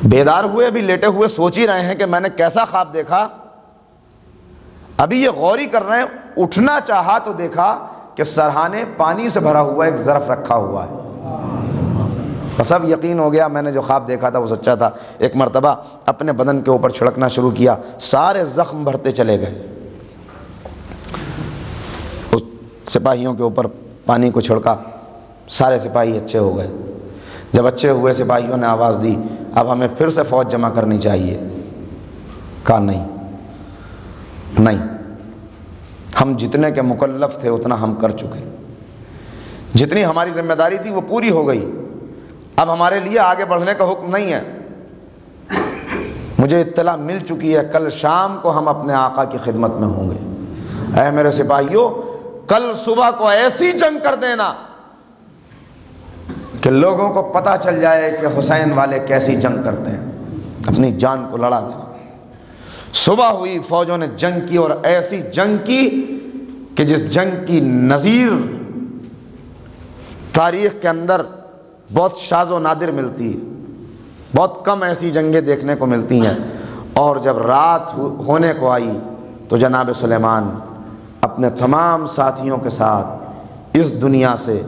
بیدار ہوئے، ابھی لیٹے ہوئے سوچ ہی رہے ہیں کہ میں نے کیسا خواب دیکھا، ابھی یہ غوری کر رہے ہیں، اٹھنا چاہا تو دیکھا کہ سرہانے پانی سے بھرا ہوا ایک ظرف رکھا ہوا ہے، بس اب یقین ہو گیا میں نے جو خواب دیکھا تھا وہ سچا تھا۔ ایک مرتبہ اپنے بدن کے اوپر چھڑکنا شروع کیا، سارے زخم بھرتے چلے گئے، اس سپاہیوں کے اوپر پانی کو چھڑکا، سارے سپاہی اچھے ہو گئے۔ جب اچھے ہوئے سپاہیوں نے آواز دی، اب ہمیں پھر سے فوج جمع کرنی چاہیے. کہا نہیں، ہم جتنے کے مکلف تھے اتنا ہم کر چکے، جتنی ہماری ذمہ داری تھی وہ پوری ہو گئی، اب ہمارے لیے آگے بڑھنے کا حکم نہیں ہے. مجھے اطلاع مل چکی ہے کل شام کو ہم اپنے آقا کی خدمت میں ہوں گے. اے میرے سپاہیوں، کل صبح کو ایسی جنگ کر دینا کہ لوگوں کو پتہ چل جائے کہ حسین والے کیسی جنگ کرتے ہیں، اپنی جان کو لڑا دینا. صبح ہوئی، فوجوں نے جنگ کی، اور ایسی جنگ کی کہ جس جنگ کی نظیر تاریخ کے اندر بہت شاذ و نادر ملتی ہے. بہت کم ایسی جنگیں دیکھنے کو ملتی ہیں. اور جب رات ہونے کو آئی تو جناب سلیمان اپنے تمام ساتھیوں کے ساتھ اس دنیا سے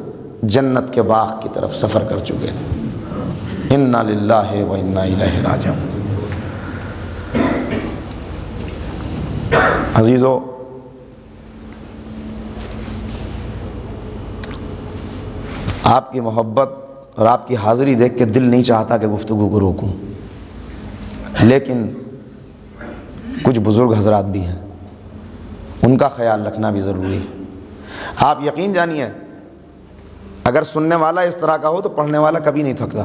جنت کے باغ کی طرف سفر کر چکے تھے. انا للہ و انا الیہ راجعون. عزیزو، آپ کی محبت اور آپ کی حاضری دیکھ کے دل نہیں چاہتا کہ گفتگو کو روکوں، لیکن کچھ بزرگ حضرات بھی ہیں، ان کا خیال رکھنا بھی ضروری ہے. آپ یقین جانیے، اگر سننے والا اس طرح کا ہو تو پڑھنے والا کبھی نہیں تھکتا.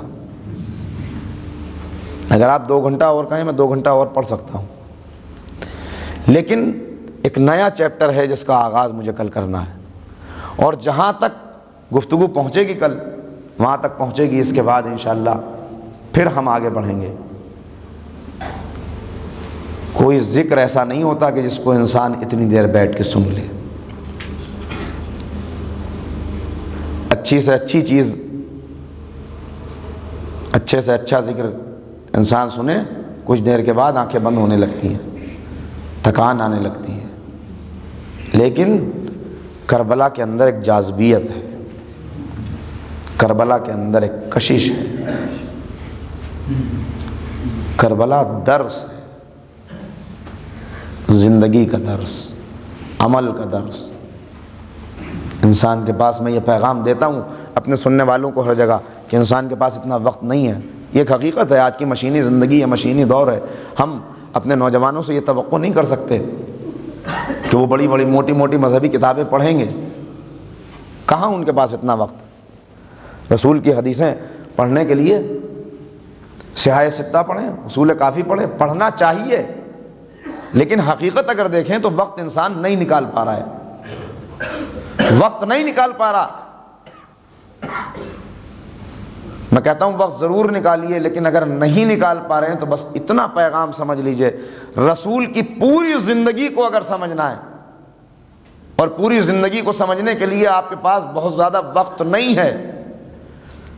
اگر آپ 2 گھنٹہ اور کہیں، میں 2 گھنٹہ اور پڑھ سکتا ہوں، لیکن ایک نیا چیپٹر ہے جس کا آغاز مجھے کل کرنا ہے، اور جہاں تک گفتگو پہنچے گی کل وہاں تک پہنچے گی. اس کے بعد انشاءاللہ پھر ہم آگے بڑھیں گے. کوئی ذکر ایسا نہیں ہوتا کہ جس کو انسان اتنی دیر بیٹھ کے سن لے. اچھی سے اچھی چیز، اچھے سے اچھا ذکر انسان سنے، کچھ دیر کے بعد آنکھیں بند ہونے لگتی ہیں، تھکان آنے لگتی ہے. لیکن کربلا کے اندر ایک جاذبیت ہے، کربلا کے اندر ایک کشش ہے، کربلا درس ہے، زندگی کا درس، عمل کا درس. انسان کے پاس، میں یہ پیغام دیتا ہوں اپنے سننے والوں کو ہر جگہ کہ انسان کے پاس اتنا وقت نہیں ہے. یہ ایک حقیقت ہے، آج کی مشینی زندگی ہے، مشینی دور ہے. ہم اپنے نوجوانوں سے یہ توقع نہیں کر سکتے کہ وہ بڑی بڑی موٹی موٹی مذہبی کتابیں پڑھیں گے. کہاں ان کے پاس اتنا وقت؟ رسول کی حدیثیں پڑھنے کے لیے سیاہ ستہ پڑھیں، اصول کافی پڑھیں. پڑھنا چاہیے، لیکن حقیقت اگر دیکھیں تو وقت انسان نہیں نکال پا رہا ہے، وقت نہیں نکال پا رہا. میں کہتا ہوں وقت ضرور نکالیے، لیکن اگر نہیں نکال پا رہے ہیں تو بس اتنا پیغام سمجھ لیجئے، رسول کی پوری زندگی کو اگر سمجھنا ہے، اور پوری زندگی کو سمجھنے کے لیے آپ کے پاس بہت زیادہ وقت نہیں ہے،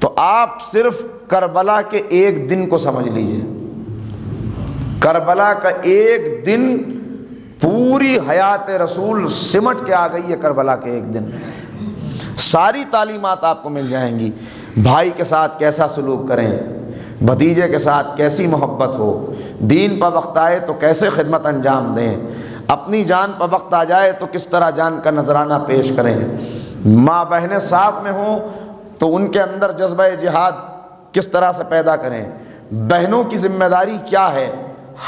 تو آپ صرف کربلا کے ایک دن کو سمجھ لیجئے. کربلا کا ایک دن، پوری حیات رسول سمٹ کے آ گئی ہے کربلا کے ایک دن. ساری تعلیمات آپ کو مل جائیں گی. بھائی کے ساتھ کیسا سلوک کریں، بھتیجے کے ساتھ کیسی محبت ہو، دین پر وقت آئے تو کیسے خدمت انجام دیں، اپنی جان پر وقت آ جائے تو کس طرح جان کا نذرانہ پیش کریں، ماں بہنیں ساتھ میں ہوں تو ان کے اندر جذبہ جہاد کس طرح سے پیدا کریں، بہنوں کی ذمہ داری کیا ہے.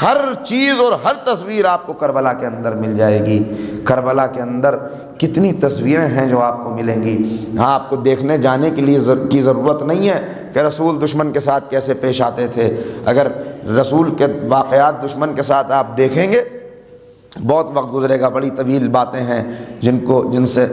ہر چیز اور ہر تصویر آپ کو کربلا کے اندر مل جائے گی. کربلا کے اندر کتنی تصویریں ہیں جو آپ کو ملیں گی. ہاں، آپ کو دیکھنے جانے کے لیے کی ضرورت نہیں ہے کہ رسول دشمن کے ساتھ کیسے پیش آتے تھے. اگر رسول کے واقعات دشمن کے ساتھ آپ دیکھیں گے، بہت وقت گزرے گا، بڑی طویل باتیں ہیں جن سے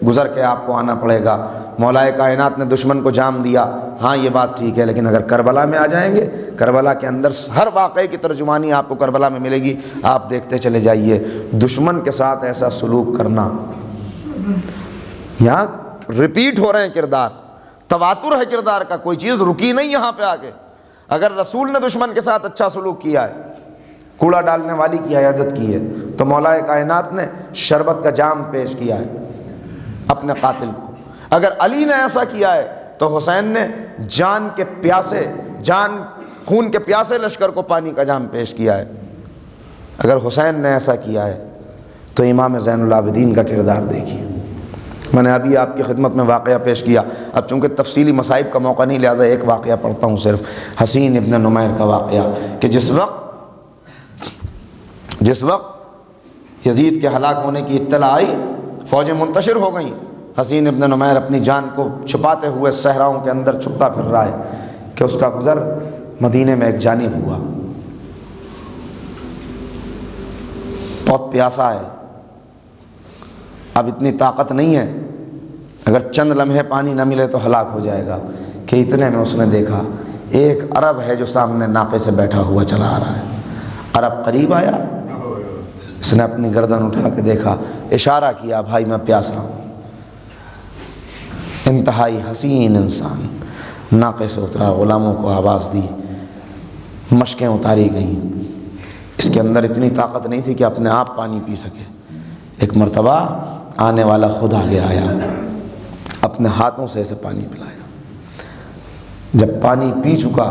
گزر کے آپ کو آنا پڑے گا. مولا کائنات نے دشمن کو جام دیا، ہاں یہ بات ٹھیک ہے، لیکن اگر کربلا میں آ جائیں گے، کربلا کے اندر ہر واقعے کی ترجمانی آپ کو کربلا میں ملے گی. آپ دیکھتے چلے جائیے دشمن کے ساتھ ایسا سلوک کرنا. یہاں ریپیٹ ہو رہے ہیں کردار، تواتر ہے کردار کا، کوئی چیز رکی نہیں یہاں پہ آ کے. اگر رسول نے دشمن کے ساتھ اچھا سلوک کیا ہے، کوڑا ڈالنے والی کی عیادت کی ہے، تو مولا کائنات نے شربت کا جام پیش کیا ہے اپنے قاتل کو. اگر علی نے ایسا کیا ہے تو حسین نے جان کے پیاسے، جان خون کے پیاسے لشکر کو پانی کا جام پیش کیا ہے. اگر حسین نے ایسا کیا ہے تو امام زین العابدین کا کردار دیکھیے. میں نے ابھی آپ کی خدمت میں واقعہ پیش کیا، اب چونکہ تفصیلی مصائب کا موقع نہیں، لہٰذا ایک واقعہ پڑھتا ہوں صرف، حسین ابن نمیر کا واقعہ، کہ جس وقت یزید کے ہلاک ہونے کی اطلاع آئی، فوجیں منتشر ہو گئیں، حسین ابن نمیر اپنی جان کو چھپاتے ہوئے صحراؤں کے اندر چھپتا پھر رہا ہے کہ اس کا گزر مدینے میں ایک جانب ہوا، بہت پیاسا ہے، اب اتنی طاقت نہیں ہے، اگر چند لمحے پانی نہ ملے تو ہلاک ہو جائے گا، کہ اتنے میں اس نے دیکھا ایک عرب ہے جو سامنے ناقے سے بیٹھا ہوا چلا آ رہا ہے۔ عرب قریب آیا، اس نے اپنی گردن اٹھا کے دیکھا، اشارہ کیا بھائی میں پیاسا ہوں۔ انتہائی حسین انسان ناقے سے اترا، غلاموں کو آواز دی، مشقیں اتاری گئیں، اس کے اندر اتنی طاقت نہیں تھی کہ اپنے آپ پانی پی سکے۔ ایک مرتبہ آنے والا خود آگے آیا، اپنے ہاتھوں سے اسے پانی پلایا، جب پانی پی چکا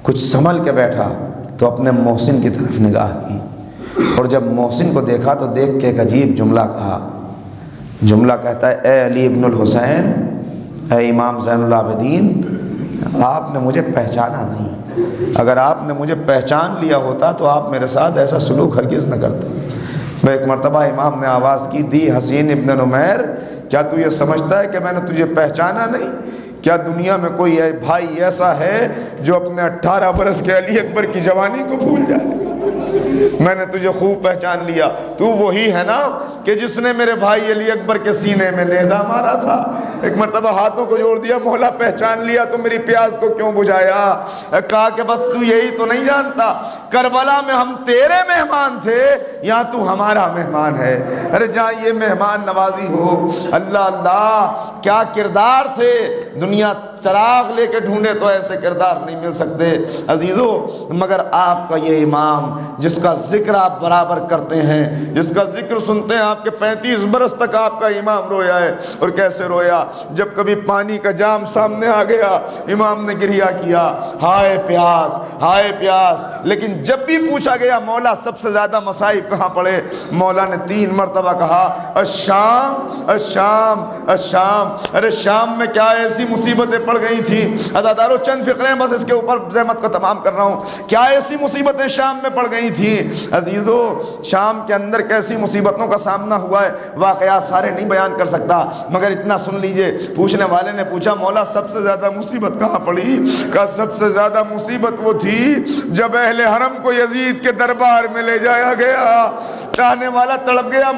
کچھ سنبھل کے بیٹھا تو اپنے محسن کی طرف نگاہ کی، اور جب محسن کو دیکھا تو دیکھ کے ایک عجیب جملہ کہا، جملہ کہتا ہے اے علی ابن الحسین، اے امام زین العابدین، آپ نے مجھے پہچانا نہیں، اگر آپ نے مجھے پہچان لیا ہوتا تو آپ میرے ساتھ ایسا سلوک ہرگز نہ کرتے۔ میں ایک مرتبہ امام نے آواز کی دی، حسین ابن نمیر کیا تو یہ سمجھتا ہے کہ میں نے تجھے پہچانا نہیں؟ کیا دنیا میں کوئی بھائی ایسا ہے جو اپنے 18 برس کے علی اکبر کی جوانی کو بھول جائے؟ میں نے تجھے خوب پہچان لیا، تو وہی ہے نا کہ جس نے میرے بھائی علی اکبر کے سینے میں نیزہ مارا تھا۔ ایک مرتبہ ہاتھوں کو جوڑ دیا، مولا پہچان لیا تو میری پیاس کو کیوں بجھایا؟ کہا کہ بس تو یہی تو نہیں جانتا، کربلا میں ہم تیرے مہمان تھے، یہاں تو ہمارا مہمان ہے۔ ارے جہاں یہ مہمان نوازی ہو، اللہ اللہ کیا کردار تھے، دنیا چراغ لے کے ڈھونڈے تو ایسے کردار نہیں مل سکتے عزیزو۔ مگر آپ کا یہ امام جس کا ذکر آپ برابر کرتے ہیں، جس کا ذکر سنتے ہیں، آپ کے 35 برس تک آپ کا امام رویا ہے، اور کیسے رویا؟ جب کبھی پانی کا جام سامنے آ گیا امام نے گریہ کیا، ہائے پیاس ہائے پیاس، لیکن جب بھی پوچھا گیا مولا سب سے زیادہ مصائب کہاں پڑے، مولا نے 3 مرتبہ کہا الشام الشام الشام۔ ارے شام میں کیا ایسی مصیبتیں پڑ گئی تھیں عزادارو، چند فقریں بس اس کے اوپر زحمت کو تمام کر رہا ہوں، کیا ایسی مصیبتیں شام میں پڑ گئی تھیں عزیزو، شام کے اندر کیسی مصیبتوں کا سامنا ہوا ہے، واقعات سارے نہیں بیان کر سکتا، مگر اتنا سن لیجئے۔ پوچھنے والے نے پوچھا مولا سب سے زیادہ مصیبت کہاں پڑی؟ کہا سب سے زیادہ مصیبت وہ تھی جب اہل حرم کو یزید کے دربار میں لے جایا گیا۔ کہنے والا تڑپ گیا،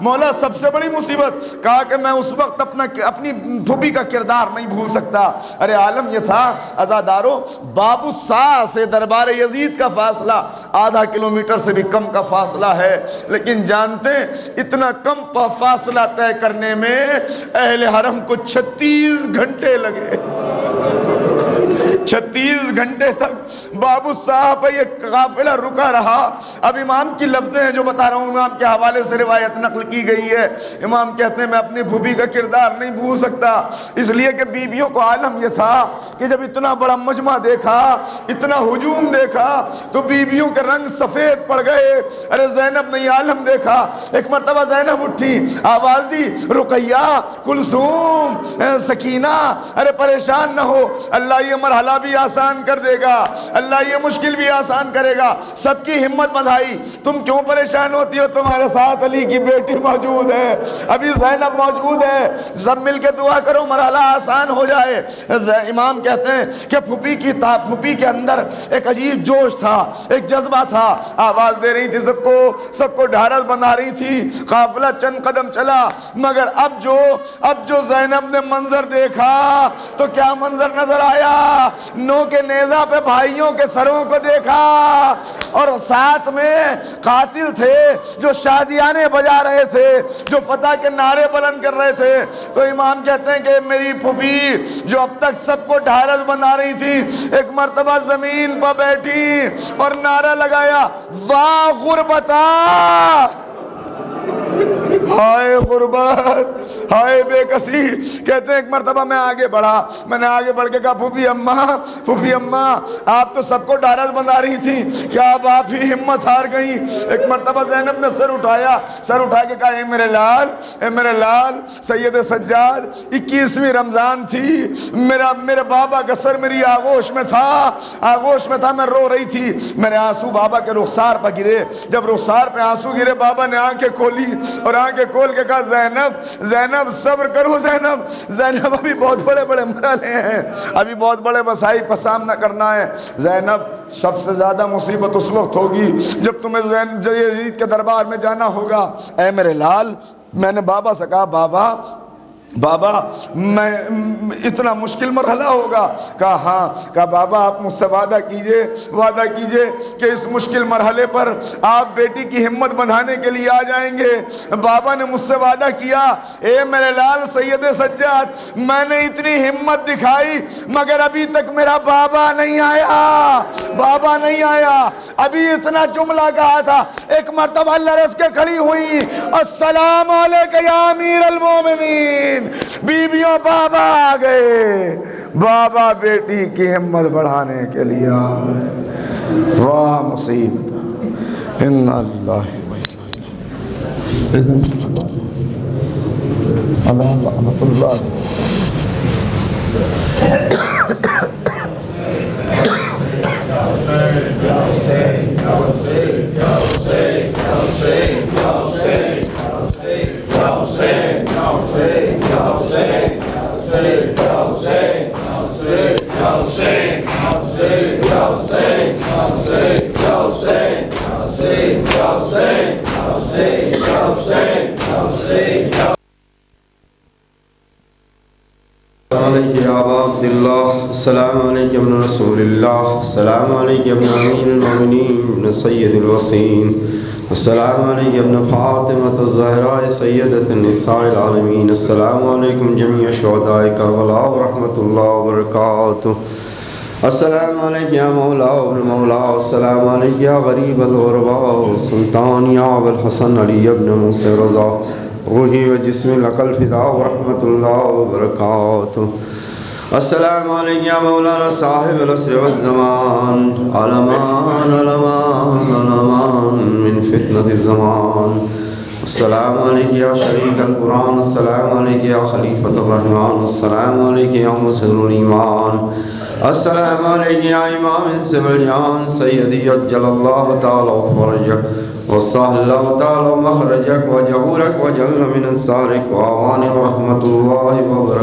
مولا سب سے بڑی مصیبت؟ کہا کہ میں اس وقت اپنی پھوپھی کا کردار نہیں بھول سکتا۔ ارے عالم یہ تھا عزادارو، باب الساعة سے دربار یزید کا فاصلہ آدھا کلومیٹر سے بھی کم کا فاصلہ ہے، لیکن جانتے اتنا کم فاصلہ طے کرنے میں اہل حرم کو 36 گھنٹے لگے۔ 36 گھنٹے تک باب الساعة پہ یہ قافلہ رکا رہا۔ اب امام کی لفظیں ہیں جو بتا رہا ہوں، امام کے حوالے سے روایت نقل کی گئی ہے۔ امام کہتے ہیں میں اپنی پھوپھی کا کردار نہیں بھول سکتا، اس لیے کہ بیویوں کو عالم یہ تھا کہ جب اتنا بڑا مجمع دیکھا، اتنا ہجوم دیکھا تو بیویوں کے رنگ سفید پڑ گئے۔ ارے زینب نے عالم دیکھا، ایک مرتبہ زینب اٹھی، آواز دی رقیہ، کلثوم، سکینہ، ارے پریشان نہ ہو، اللہ یہ مرحلہ بھی آسان کر دے گا، اللہ یہ مشکل بھی آسان کرے گا۔ سب کی ہمت بندھائی، تم کیوں پریشان ہوتی ہو؟ تمہارے ساتھ علی کی بیٹی موجود ہے، ابھی زینب موجود ہے، سب مل کے دعا کرو مرحلہ آسان ہو جائے۔ امام کہتے ہیں کہ پھوپھی کے اندر ایک عجیب جوش تھا، ایک جذبہ تھا، آواز دے رہی تھی سب کو ڈھارس بنا رہی تھی۔ قافلہ چند قدم چلا، مگر اب جو زینب نے منظر دیکھا تو کیا منظر نظر آیا؟ نو کے نیزہ پہ بھائیوں کے سروں کو دیکھا، اور ساتھ میں قاتل تھے جو شادیانے بجا رہے تھے، جو فتح کے نعرے بلند کر رہے تھے۔ تو امام کہتے ہیں کہ میری پھوپھی جو اب تک سب کو ڈھارس بنا رہی تھی، ایک مرتبہ زمین پر بیٹھی اور نعرہ لگایا واہ غربتا، ہائے غربت، ہائے بے کسی۔ کہتے ہیں ایک مرتبہ میں آگے بڑھا، میں نے آگے بڑھ کے کہا پھوپھی اماں آپ تو سب کو ڈھارس بندھا رہی تھی، کیا اب آپ ہی ہمت ہار گئی؟ ایک مرتبہ زینب نے سر اٹھا کے کہا اے میرے لال سید سجاد، 21ویں رمضان تھی، میرے بابا کا سر میری آغوش میں تھا، میں رو رہی تھی، میرے آنسو بابا کے رخسار پر گرے، جب رخسار پہ آنسو گرے بابا نے آنکھیں کھولی اور آنکھیں کھول کے کہا زینب صبر کرو زینب ابھی بہت بڑے مرحلے ہیں، ابھی بہت بڑے مصائب کا سامنا کرنا ہے۔ زینب سب سے زیادہ مصیبت اس وقت ہوگی جب تمہیں یزید کے دربار میں جانا ہوگا۔ اے میرے لال، میں نے بابا سے کہا بابا میں اتنا مشکل مرحلہ ہوگا؟ کہا ہاں۔ کہا بابا آپ مجھ سے وعدہ کیجئے کہ اس مشکل مرحلے پر آپ بیٹی کی ہمت بندھانے کے لیے آ جائیں گے۔ بابا نے مجھ سے وعدہ کیا اے میرے لال سید سجاد، میں نے اتنی ہمت دکھائی مگر ابھی تک میرا بابا نہیں آیا۔ ابھی اتنا جملہ کہا تھا، ایک مرتبہ لرز کے کھڑی ہوئی، السلام علیکہ یا امیر المومنین، بیویوں بابا آ گئے، بابا بیٹی کی ہمت بڑھانے کے لیے آ گئے۔ واہ مصیبت، ان اللہ رحمت اللہ۔ السلام علیکم ابن رسول اللہ، السلام علیکم ابن امیر المومنین ابن سید الوصین، السلام علیکم ابن فاطمة الزہراء سیدۃ النساء العالمین، السلام علیکم جمیع شہداء کربلا ورحمۃ اللہ وبرکاتہ، السلام علیکم یا مولا ابن مولا، السلام علیکم یا غریب الغرباء سلطان یا ابو الحسن علی ابن موسی رضا، روحی و جسمی لک الفداء ورحمۃ اللہ وبرکاتہ، السلام علیکم یا مولانا صاحب العصر والزمان، علمان علمان علمان من فتنة الزمان، السلام علیکم یا شریک القرآن، السلام علیکم یا خلیفۃ الرحمن، السلام علیکم یا مسر الایمان، السلام علیکم یا امام سبل جان سیدی اجل اللہ تعالی فرجک وصح اللہ تعالی مخرجک وجعورک وجل من السارک وآوان رحمت اللہ وبرکاتہ۔